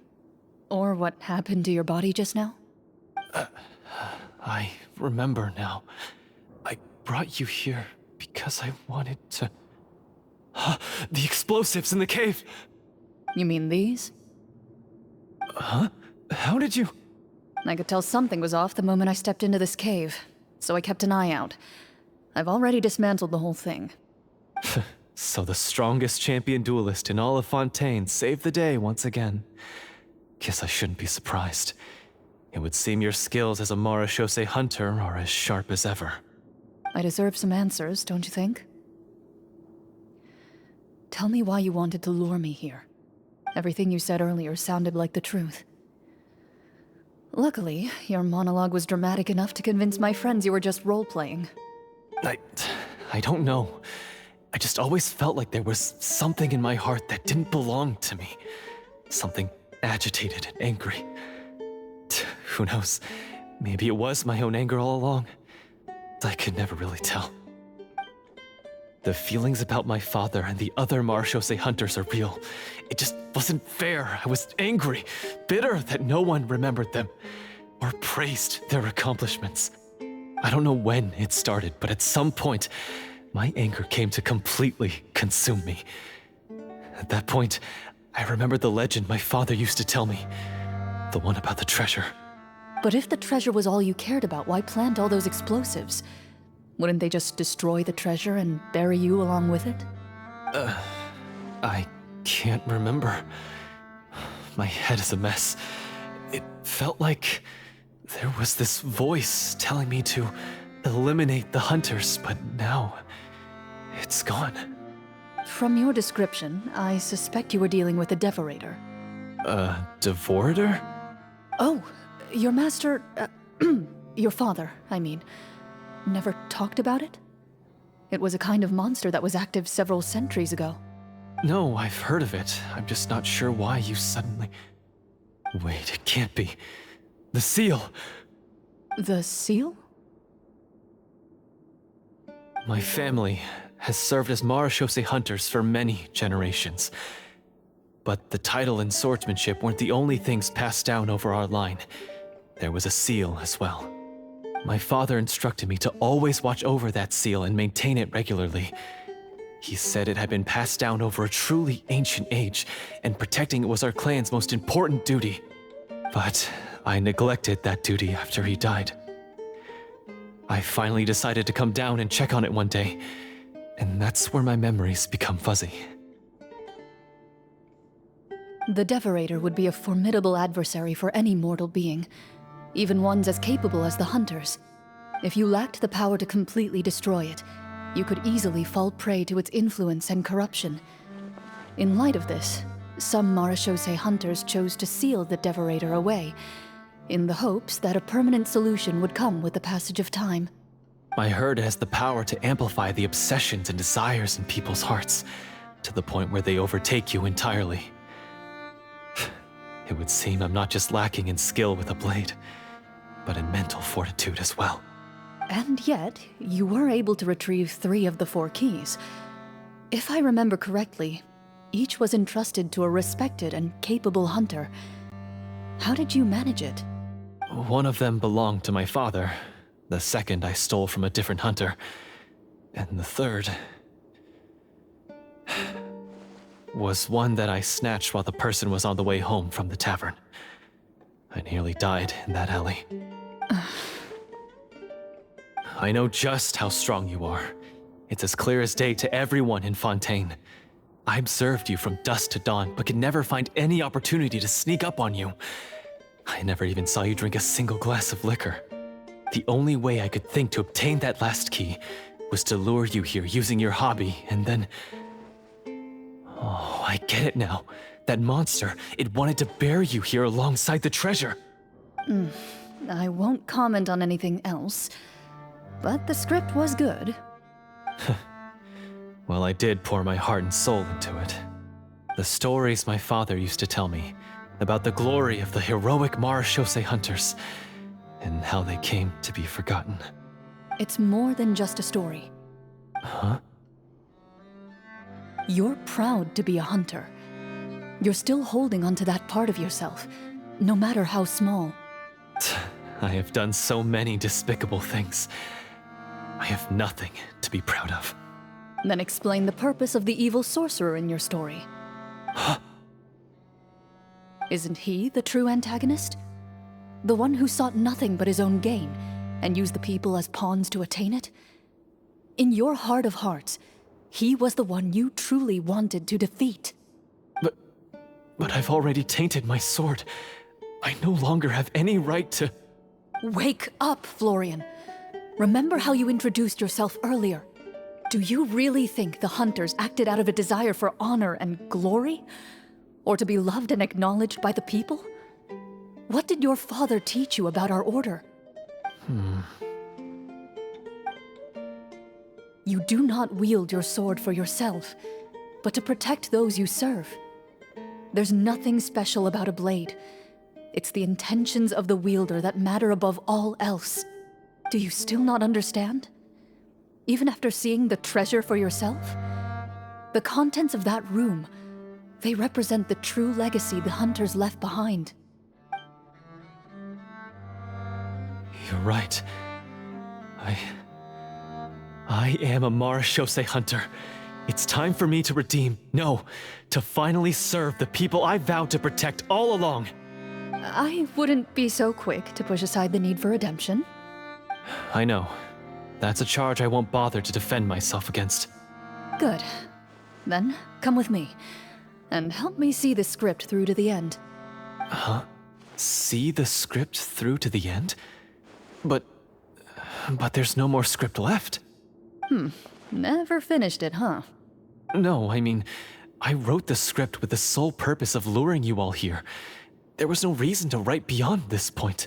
Or what happened to your body just now? I remember now. I brought you here because I wanted to... The explosives in the cave! You mean these? Huh? How did you... I could tell something was off the moment I stepped into this cave, so I kept an eye out. I've already dismantled the whole thing. So the strongest champion duelist in all of Fontaine saved the day once again. Guess I shouldn't be surprised. It would seem your skills as a Marechaussee hunter are as sharp as ever. I deserve some answers, don't you think? Tell me why you wanted to lure me here. Everything you said earlier sounded like the truth. Luckily, your monologue was dramatic enough to convince my friends you were just role-playing. I don't know. I just always felt like there was something in my heart that didn't belong to me. Something agitated and angry. Who knows? Maybe it was my own anger all along. I could never really tell. The feelings about my father and the other Marechaussee hunters are real. It just wasn't fair. I was angry, bitter that no one remembered them or praised their accomplishments. I don't know when it started, but at some point, my anger came to completely consume me. At that point, I remembered the legend my father used to tell me. The one about the treasure. But if the treasure was all you cared about, why plant all those explosives? Wouldn't they just destroy the treasure and bury you along with it? I can't remember. My head is a mess. It felt like there was this voice telling me to eliminate the hunters, but now it's gone. From your description, I suspect you were dealing with a Devorator. Devorator? Oh, your master, your father, I mean, never talked about it? It was a kind of monster that was active several centuries ago. No, I've heard of it. I'm just not sure why you suddenly... Wait, it can't be. The seal! The seal? My family has served as Marechaussee hunters for many generations. But the title and swordsmanship weren't the only things passed down over our line. There was a seal as well. My father instructed me to always watch over that seal and maintain it regularly. He said it had been passed down over a truly ancient age, and protecting it was our clan's most important duty. But I neglected that duty after he died. I finally decided to come down and check on it one day, and that's where my memories become fuzzy. The Devorator would be a formidable adversary for any mortal being, even ones as capable as the Hunters. If you lacked the power to completely destroy it, you could easily fall prey to its influence and corruption. In light of this, some Marechaussee hunters chose to seal the Devorator away, in the hopes that a permanent solution would come with the passage of time. I heard it has the power to amplify the obsessions and desires in people's hearts, to the point where they overtake you entirely. It would seem I'm not just lacking in skill with a blade, but in mental fortitude as well. And yet, you were able to retrieve 3 of the 4 keys. If I remember correctly, each was entrusted to a respected and capable hunter. How did you manage it? One of them belonged to my father. The second I stole from a different hunter. And the third... was one that I snatched while the person was on the way home from the tavern. I nearly died in that alley. I know just how strong you are. It's as clear as day to everyone in Fontaine. I observed you from dusk to dawn, but could never find any opportunity to sneak up on you. I never even saw you drink a single glass of liquor. The only way I could think to obtain that last key was to lure you here using your hobby, and then... Oh, I get it now. That monster, it wanted to bury you here alongside the treasure. I won't comment on anything else, but the script was good. Well, I did pour my heart and soul into it. The stories my father used to tell me about the glory of the heroic Marechaussee hunters and how they came to be forgotten. It's more than just a story. Huh? You're proud to be a hunter. You're still holding onto that part of yourself, no matter how small. I have done so many despicable things. I have nothing to be proud of. Then explain the purpose of the evil sorcerer in your story. Huh? Isn't he the true antagonist? The one who sought nothing but his own gain, and used the people as pawns to attain it? In your heart of hearts, he was the one you truly wanted to defeat. But I've already tainted my sword. I no longer have any right to... Wake up, Florian. Remember how you introduced yourself earlier. Do you really think the hunters acted out of a desire for honor and glory? Or to be loved and acknowledged by the people? What did your father teach you about our order? You do not wield your sword for yourself, but to protect those you serve. There's nothing special about a blade. It's the intentions of the wielder that matter above all else. Do you still not understand? Even after seeing the treasure for yourself? The contents of that room, they represent the true legacy the hunters left behind. You're right. I am a Marashose hunter. It's time for me to redeem, no, to finally serve the people I vowed to protect all along. I wouldn't be so quick to push aside the need for redemption. I know. That's a charge I won't bother to defend myself against. Good. Then, come with me, and help me see the script through to the end. Huh? See the script through to the end? But there's no more script left. Never finished it, huh? No, I mean, I wrote the script with the sole purpose of luring you all here. There was no reason to write beyond this point.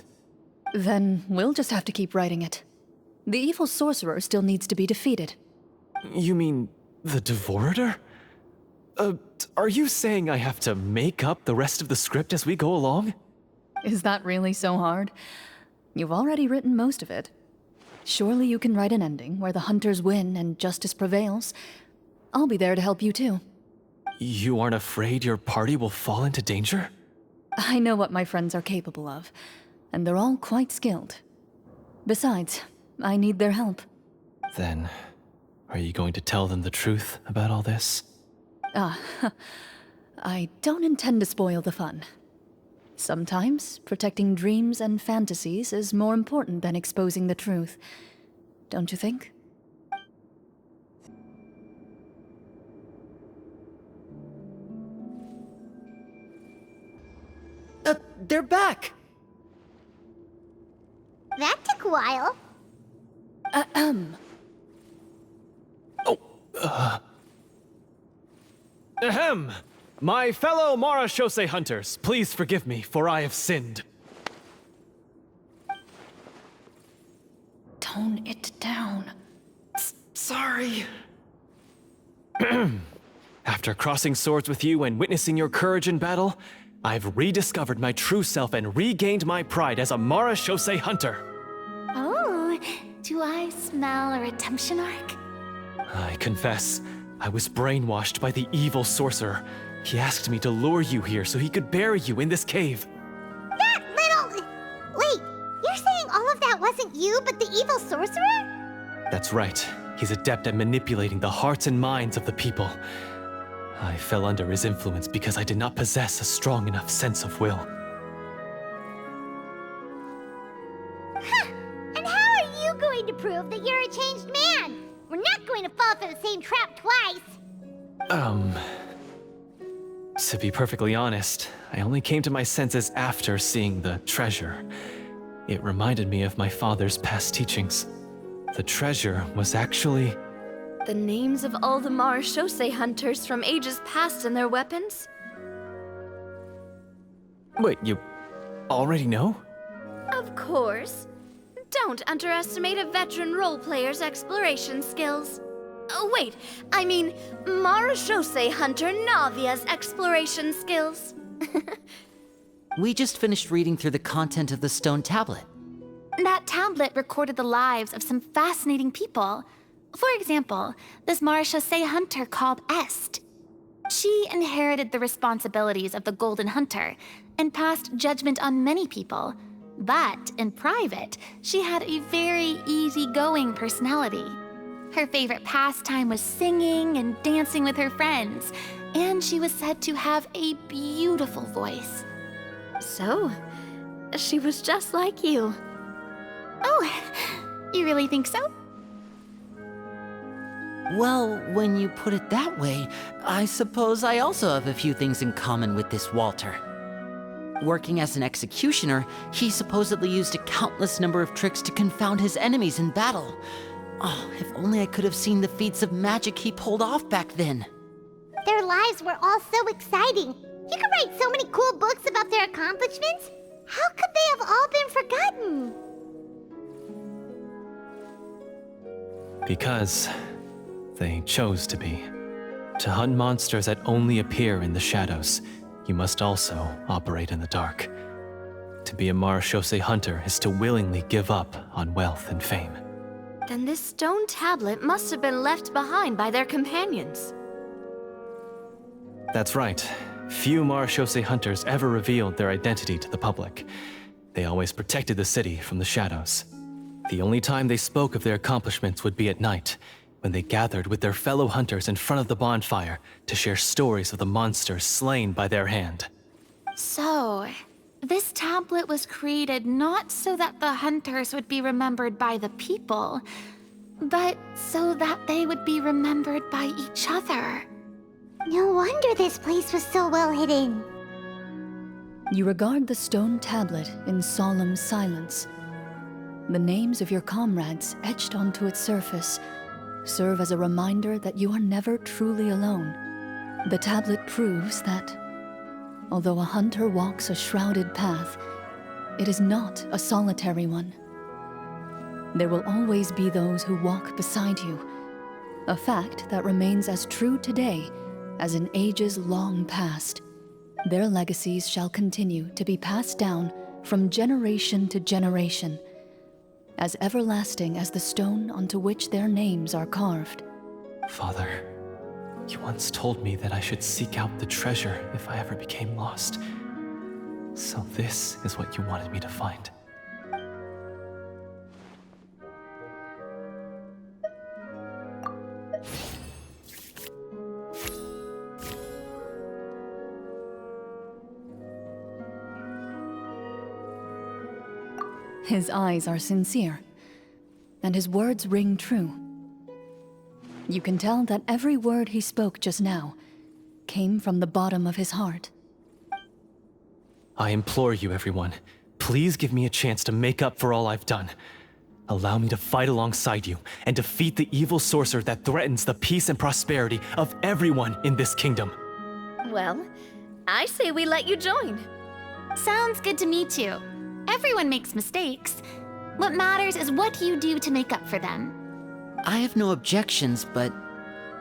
Then we'll just have to keep writing it. The evil sorcerer still needs to be defeated. You mean the Devorator? Are you saying I have to make up the rest of the script as we go along? Is that really so hard? You've already written most of it. Surely you can write an ending where the hunters win and justice prevails. I'll be there to help you too. You aren't afraid your party will fall into danger? I know what my friends are capable of, and they're all quite skilled. Besides, I need their help. Then, are you going to tell them the truth about all this? I don't intend to spoil the fun. Sometimes, protecting dreams and fantasies is more important than exposing the truth. Don't you think? They're back! That took a while. Ahem! My fellow Marashose hunters, please forgive me, for I have sinned. Tone it down. Sorry. After crossing swords with you and witnessing your courage in battle, I've rediscovered my true self and regained my pride as a Marashose hunter. Oh, do I smell a redemption arc? I confess, I was brainwashed by the evil sorcerer. He asked me to lure you here so he could bury you in this cave. That little... Wait, you're saying all of that wasn't you, but the evil sorcerer? That's right. He's adept at manipulating the hearts and minds of the people. I fell under his influence because I did not possess a strong enough sense of will. Huh. And how are you going to prove that you're a changed man? We're not going to fall for the same trap twice. To be perfectly honest, I only came to my senses after seeing the treasure. It reminded me of my father's past teachings. The treasure was actually... The names of all the Marashose hunters from ages past and their weapons? Wait, you already know? Of course. Don't underestimate a veteran role-player's exploration skills. Oh, wait, I mean Marashose hunter Navia's exploration skills. We just finished reading through the content of the stone tablet. That tablet recorded the lives of some fascinating people. For example, this Marashose hunter called Est. She inherited the responsibilities of the Golden Hunter and passed judgment on many people. But in private, she had a very easygoing personality. Her favorite pastime was singing and dancing with her friends, and she was said to have a beautiful voice. So, she was just like you. Oh, you really think so? Well, when you put it that way, I suppose I also have a few things in common with this Walter. Working as an executioner, he supposedly used a countless number of tricks to confound his enemies in battle. Oh, if only I could have seen the feats of magic he pulled off back then. Their lives were all so exciting. You could write so many cool books about their accomplishments. How could they have all been forgotten? Because they chose to be. To hunt monsters that only appear in the shadows, you must also operate in the dark. To be a marechaussee hunter is to willingly give up on wealth and fame. Then this stone tablet must have been left behind by their companions. That's right. Few marechaussee hunters ever revealed their identity to the public. They always protected the city from the shadows. The only time they spoke of their accomplishments would be at night, when they gathered with their fellow hunters in front of the bonfire to share stories of the monsters slain by their hand. So, this tablet was created not so that the hunters would be remembered by the people, but so that they would be remembered by each other. No wonder this place was so well hidden. You regard the stone tablet in solemn silence. The names of your comrades etched onto its surface serve as a reminder that you are never truly alone. The tablet proves that, although a hunter walks a shrouded path, it is not a solitary one. There will always be those who walk beside you, a fact that remains as true today as in ages long past. Their legacies shall continue to be passed down from generation to generation, as everlasting as the stone onto which their names are carved. Father, you once told me that I should seek out the treasure if I ever became lost. So this is what you wanted me to find. His eyes are sincere, and his words ring true. You can tell that every word he spoke just now came from the bottom of his heart. I implore you, everyone, please give me a chance to make up for all I've done. Allow me to fight alongside you and defeat the evil sorcerer that threatens the peace and prosperity of everyone in this kingdom. Well, I say we let you join. Sounds good to me too. Everyone makes mistakes. What matters is what you do to make up for them. I have no objections, but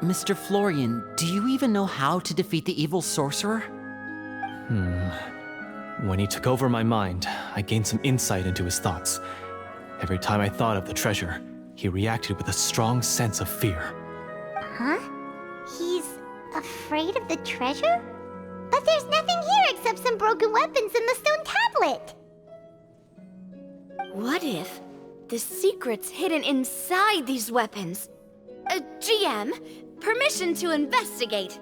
Mr. Florian, do you even know how to defeat the evil sorcerer? When he took over my mind, I gained some insight into his thoughts. Every time I thought of the treasure, he reacted with a strong sense of fear. Huh? He's afraid of the treasure? But there's nothing here except some broken weapons and the stone tablet. What if the secret's hidden inside these weapons? GM, permission to investigate.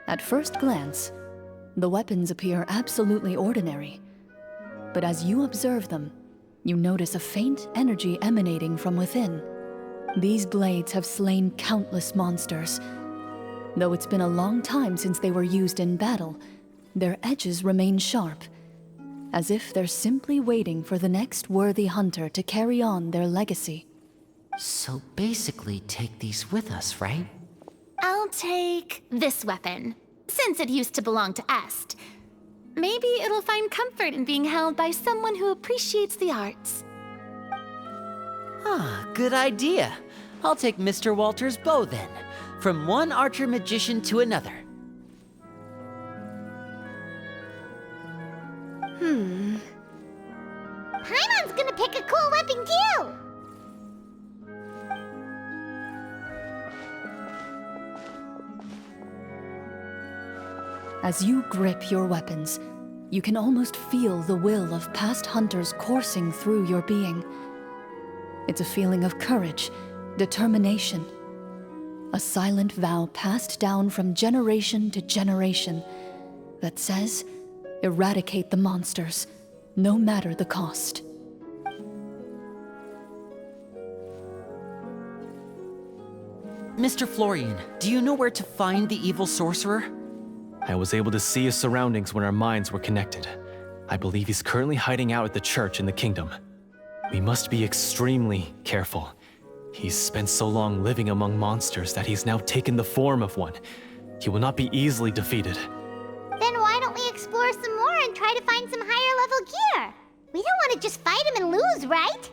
At first glance, the weapons appear absolutely ordinary. But as you observe them, you notice a faint energy emanating from within. These blades have slain countless monsters. Though it's been a long time since they were used in battle, their edges remain sharp, as if they're simply waiting for the next worthy hunter to carry on their legacy. So basically take these with us, right? I'll take this weapon, since it used to belong to Est. Maybe it'll find comfort in being held by someone who appreciates the arts. Ah, good idea. I'll take Mr. Walter's bow then, from one archer magician to another. Paimon's gonna pick a cool weapon too! As you grip your weapons, you can almost feel the will of past hunters coursing through your being. It's a feeling of courage, determination, a silent vow passed down from generation to generation that says Eradicate the monsters, no matter the cost. Mr. Florian, do you know where to find the evil sorcerer? I was able to see his surroundings when our minds were connected. I believe he's currently hiding out at the church in the kingdom. We must be extremely careful. He's spent so long living among monsters that he's now taken the form of one. He will not be easily defeated. Then why don't we explore some more and try to find some higher level gear? We don't want to just fight him and lose, right?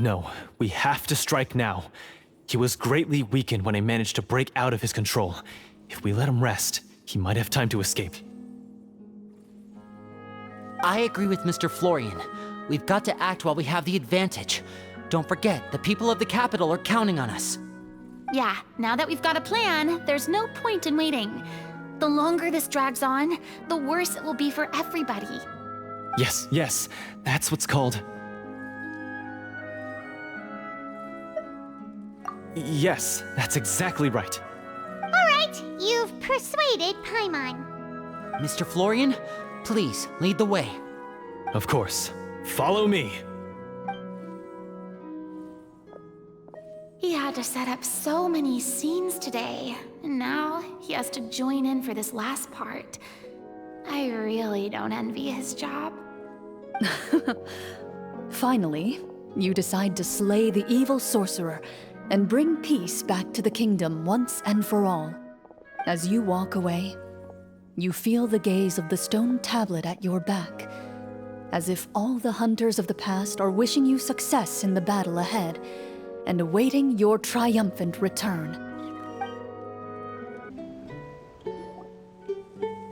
No, we have to strike now. He was greatly weakened when I managed to break out of his control. If we let him rest, he might have time to escape. I agree with Mr. Florian. We've got to act while we have the advantage. Don't forget, the people of the capital are counting on us. Yeah, now that we've got a plan, there's no point in waiting. The longer this drags on, the worse it will be for everybody. Yes, that's what's called... Yes, that's exactly right. All right, you've persuaded Paimon. Mr. Florian, please, lead the way. Of course. Follow me. He had to set up so many scenes today, and now he has to join in for this last part. I really don't envy his job. Finally, you decide to slay the evil sorcerer and bring peace back to the kingdom once and for all. As you walk away, you feel the gaze of the stone tablet at your back, as if all the hunters of the past are wishing you success in the battle ahead and awaiting your triumphant return.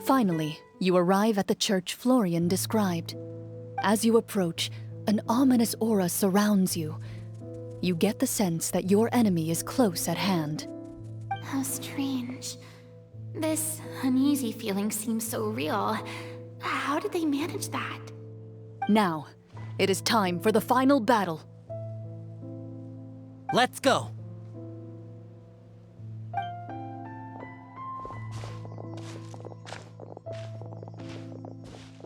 Finally, you arrive at the church Florian described. As you approach, an ominous aura surrounds you. You get the sense that your enemy is close at hand. How strange. This uneasy feeling seems so real. How did they manage that? Now, it is time for the final battle. Let's go!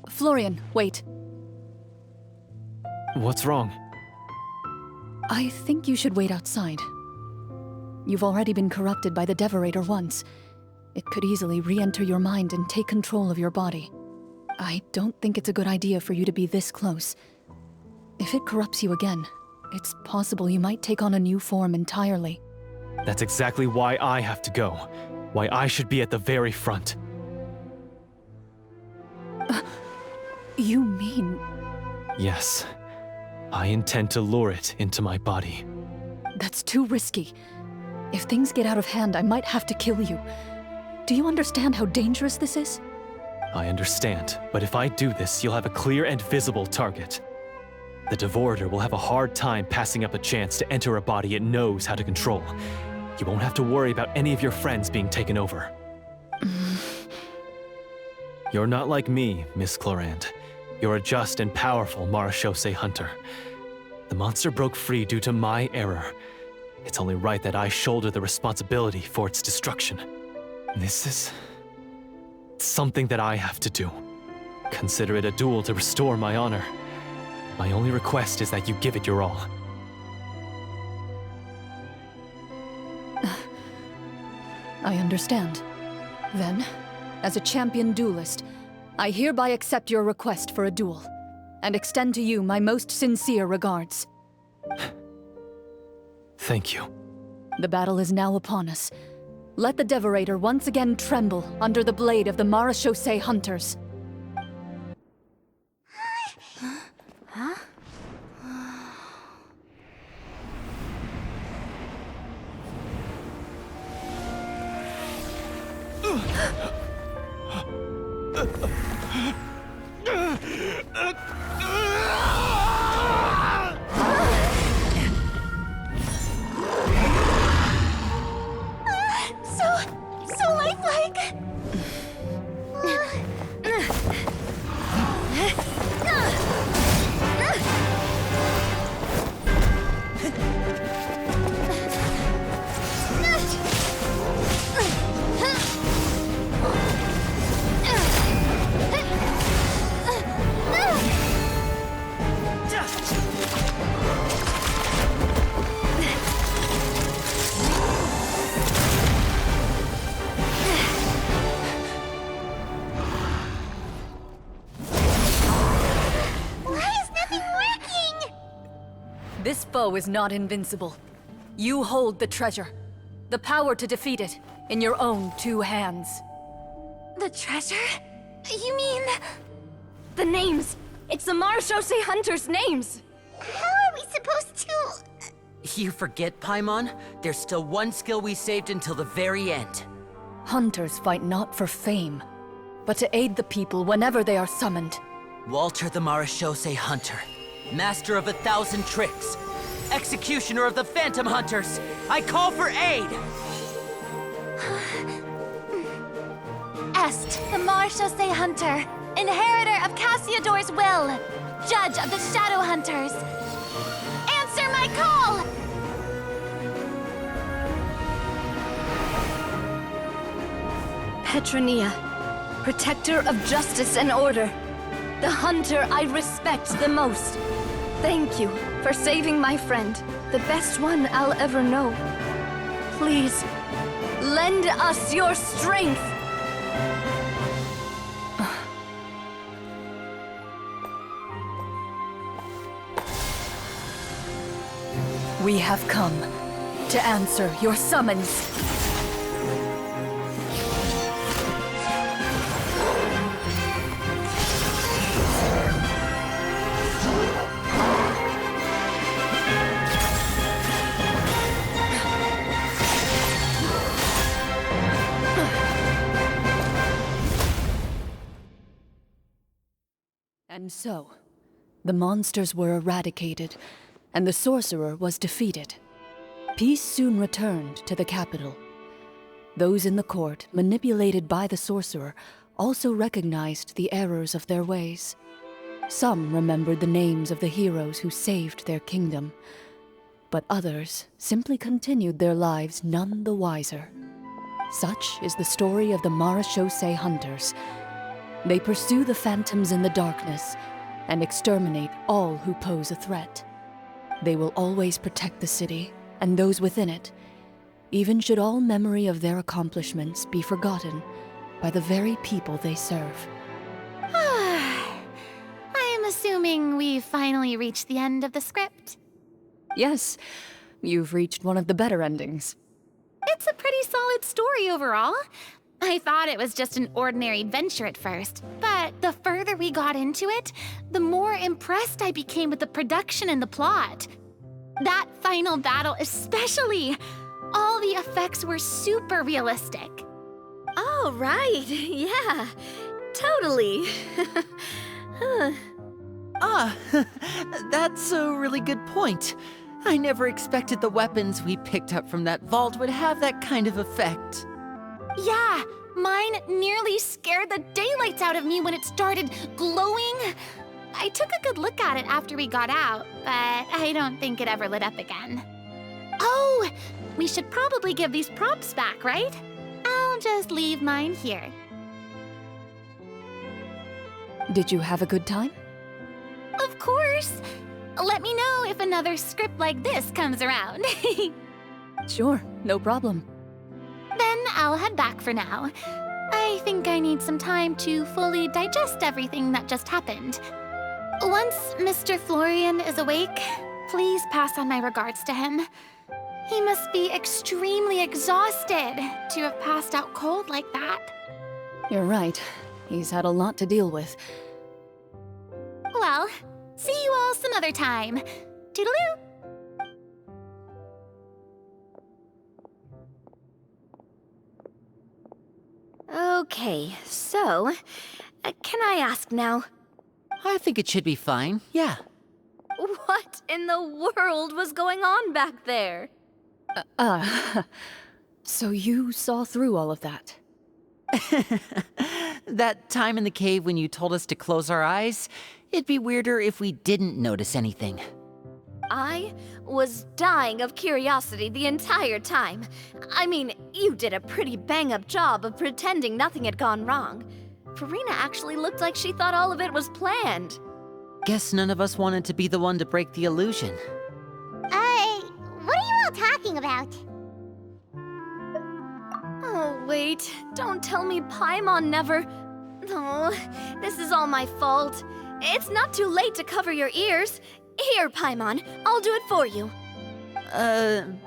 Florian, wait. What's wrong? I think you should wait outside. You've already been corrupted by the Devorator once. It could easily re-enter your mind and take control of your body. I don't think it's a good idea for you to be this close. If it corrupts you again, it's possible you might take on a new form entirely. That's exactly why I have to go. Why I should be at the very front. You mean... Yes. I intend to lure it into my body. That's too risky. If things get out of hand, I might have to kill you. Do you understand how dangerous this is? I understand, but if I do this, you'll have a clear and visible target. The Devorator will have a hard time passing up a chance to enter a body it knows how to control. You won't have to worry about any of your friends being taken over. You're not like me, Miss Clorinde. You're a just and powerful Marechaussee hunter. The monster broke free due to my error. It's only right that I shoulder the responsibility for its destruction. This is... something that I have to do. Consider it a duel to restore my honor. My only request is that you give it your all. I understand. Then, as a champion duelist, I hereby accept your request for a duel, and extend to you my most sincere regards. Thank you. The battle is now upon us. Let the Devorator once again tremble under the blade of the Marechaussee hunters. So lifelike! foe is not invincible. You hold the treasure. The power to defeat it in your own 2 hands. The treasure? You mean... The names! It's the Marechaussee Hunters' names! How are we supposed to... You forget, Paimon? There's still one skill we saved until the very end. Hunters fight not for fame, but to aid the people whenever they are summoned. Walter the Marechaussee Hunter, master of 1,000 tricks, executioner of the Phantom Hunters, I call for aid! Est, the Marechaussee Hunter, inheritor of Cassiodor's will, judge of the Shadow Hunters. Answer my call! Petronia, protector of justice and order. The hunter I respect the most. Thank you for saving my friend, the best one I'll ever know. Please, lend us your strength! We have come to answer your summons. And so, the monsters were eradicated, and the sorcerer was defeated. Peace soon returned to the capital. Those in the court, manipulated by the sorcerer, also recognized the errors of their ways. Some remembered the names of the heroes who saved their kingdom, but others simply continued their lives none the wiser. Such is the story of the Marechaussee Hunters. They pursue the phantoms in the darkness and exterminate all who pose a threat. They will always protect the city and those within it, even should all memory of their accomplishments be forgotten by the very people they serve. I'm assuming we've finally reached the end of the script. Yes, you've reached one of the better endings. It's a pretty solid story overall. I thought it was just an ordinary adventure at first, but the further we got into it, the more impressed I became with the production and the plot. That final battle especially! All the effects were super realistic. Oh, right. Yeah, totally. That's a really good point. I never expected the weapons we picked up from that vault would have that kind of effect. Yeah, mine nearly scared the daylights out of me when it started glowing. I took a good look at it after we got out, but I don't think it ever lit up again. Oh, we should probably give these props back, right? I'll just leave mine here. Did you have a good time? Of course. Let me know if another script like this comes around. Sure, no problem. Then I'll head back for now. I think I need some time to fully digest everything that just happened. Once Mr. Florian is awake, please pass on my regards to him. He must be extremely exhausted to have passed out cold like that. You're right. He's had a lot to deal with. Well, see you all some other time. Toodaloo! Okay, so, can I ask now? I think it should be fine, yeah. What in the world was going on back there? So you saw through all of that? That time in the cave when you told us to close our eyes, it'd be weirder if we didn't notice anything. I was dying of curiosity the entire time. I mean, you did a pretty bang-up job of pretending nothing had gone wrong. Farina actually looked like she thought all of it was planned. Guess none of us wanted to be the one to break the illusion. What are you all talking about? Oh, wait. Don't tell me Paimon never... Oh, this is all my fault. It's not too late to cover your ears. Here, Paimon, I'll do it for you.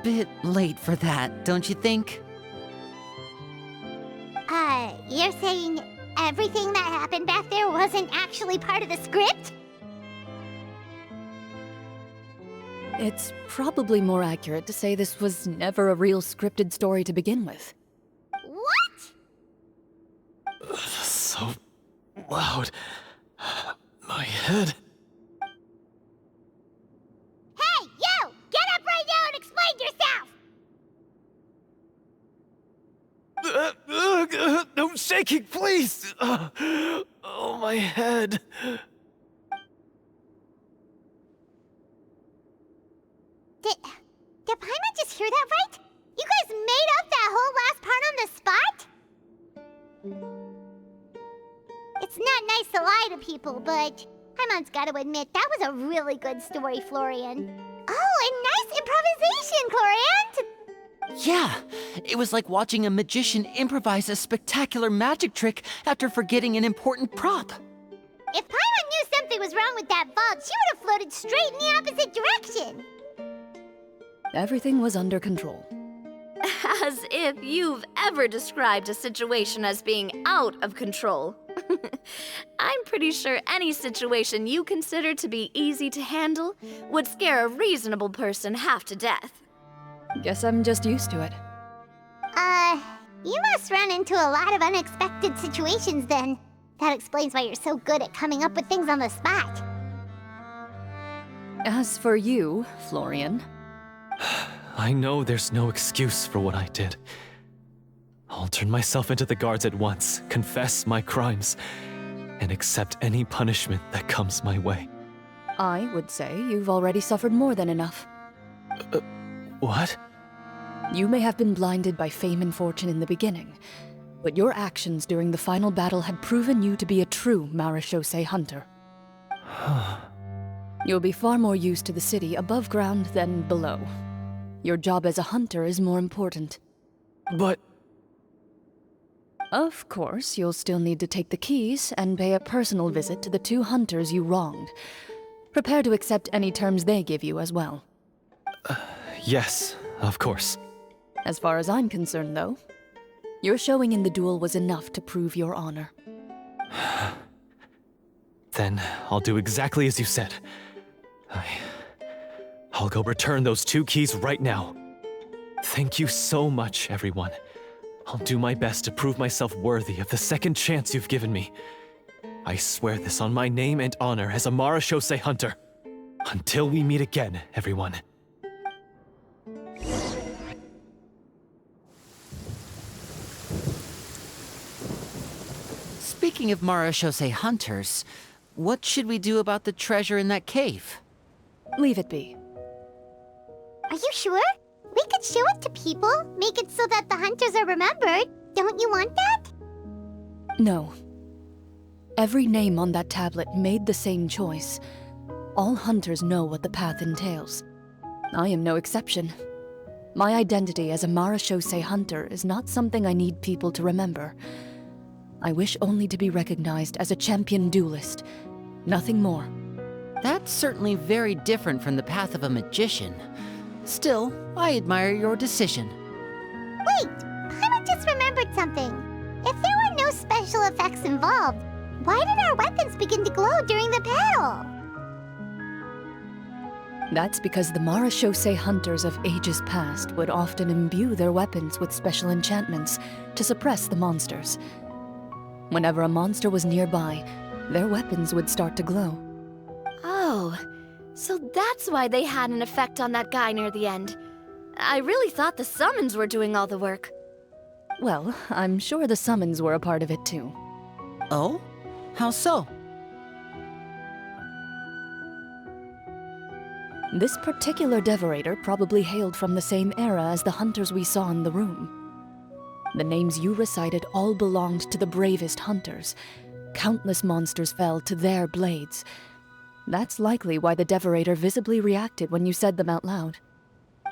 Bit late for that, don't you think? You're saying everything that happened back there wasn't actually part of the script? It's probably more accurate to say this was never a real scripted story to begin with. What? So loud. My head. Hey, you! Get up right now and explain yourself! No shaking, please! Oh, my head. Did Paimon just hear that right? You guys made up that whole last part on the spot? It's not nice to lie to people, but Paimon's gotta admit, that was a really good story, Florian. Oh, and nice improvisation, Clorinde! Yeah, it was like watching a magician improvise a spectacular magic trick after forgetting an important prop. If Paimon knew something was wrong with that vault, she would have floated straight in the opposite direction. Everything was under control. As if you've ever described a situation as being out of control. I'm pretty sure any situation you consider to be easy to handle would scare a reasonable person half to death. Guess I'm just used to it. You must run into a lot of unexpected situations then. That explains why you're so good at coming up with things on the spot. As for you, Florian, I know there's no excuse for what I did. I'll turn myself into the guards at once, confess my crimes, and accept any punishment that comes my way. I would say you've already suffered more than enough. What? You may have been blinded by fame and fortune in the beginning, but your actions during the final battle had proven you to be a true Marechaussee hunter. You'll be far more used to the city above ground than below. Your job as a hunter is more important. But... Of course, you'll still need to take the keys and pay a personal visit to the 2 hunters you wronged. Prepare to accept any terms they give you as well. Yes, of course. As far as I'm concerned, though, your showing in the duel was enough to prove your honor. Then I'll do exactly as you said. I'll go return those 2 keys right now. Thank you so much, everyone. I'll do my best to prove myself worthy of the second chance you've given me. I swear this on my name and honor as a Marechaussee hunter. Until we meet again, everyone. Speaking of Marechaussee hunters, what should we do about the treasure in that cave? Leave it be. Are you sure? We could show it to people, make it so that the hunters are remembered. Don't you want that? No. Every name on that tablet made the same choice. All hunters know what the path entails. I am no exception. My identity as a Marechaussee hunter is not something I need people to remember. I wish only to be recognized as a champion duelist. Nothing more. That's certainly very different from the path of a magician. Still, I admire your decision. Wait! Paimon just remembered something. If there were no special effects involved, why did our weapons begin to glow during the battle? That's because the Marechaussee hunters of ages past would often imbue their weapons with special enchantments to suppress the monsters. Whenever a monster was nearby, their weapons would start to glow. Oh, so that's why they had an effect on that guy near the end. I really thought the summons were doing all the work. Well, I'm sure the summons were a part of it too. Oh? How so? This particular devorator probably hailed from the same era as the hunters we saw in the room. The names you recited all belonged to the bravest hunters. Countless monsters fell to their blades. That's likely why the devorator visibly reacted when you said them out loud.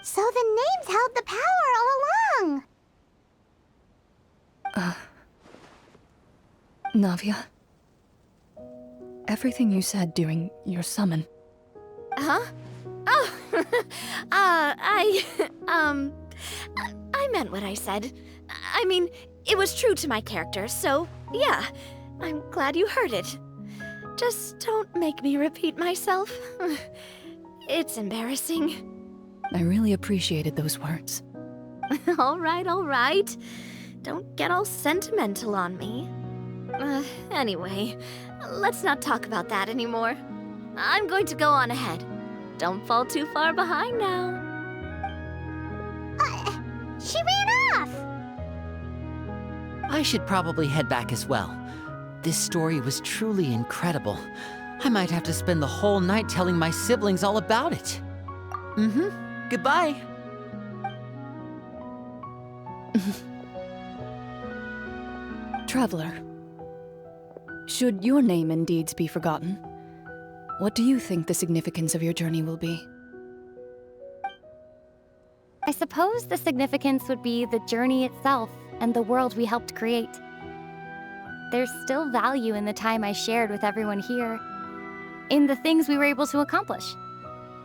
So the names held the power all along! Navia, everything you said during your summon. Huh? Oh, I meant what I said. I mean, it was true to my character, so yeah, I'm glad you heard it. Just don't make me repeat myself. It's embarrassing. I really appreciated those words. All right. Don't get all sentimental on me. Anyway, let's not talk about that anymore. I'm going to go on ahead. Don't fall too far behind now. She ran off! I should probably head back as well. This story was truly incredible. I might have to spend the whole night telling my siblings all about it. Goodbye. Traveler, should your name and deeds be forgotten, what do you think the significance of your journey will be? I suppose the significance would be the journey itself and the world we helped create. There's still value in the time I shared with everyone here, in the things we were able to accomplish,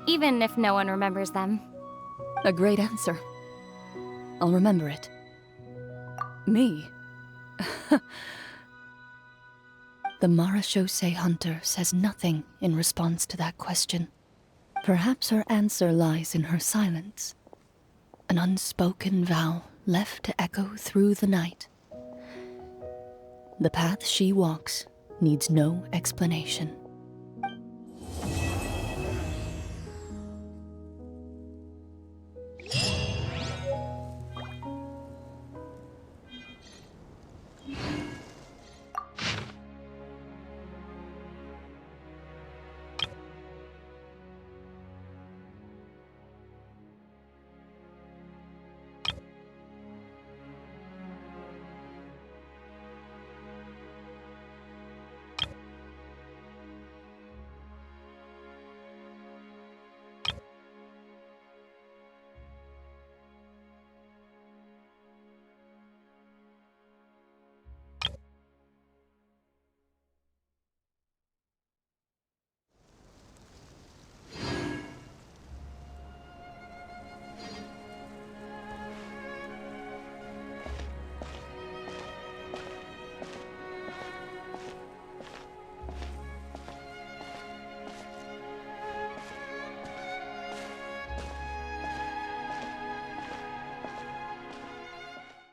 even if no one remembers them. A great answer. I'll remember it. Me? The Marachose hunter says nothing in response to that question. Perhaps her answer lies in her silence. An unspoken vow left to echo through the night. The path she walks needs no explanation.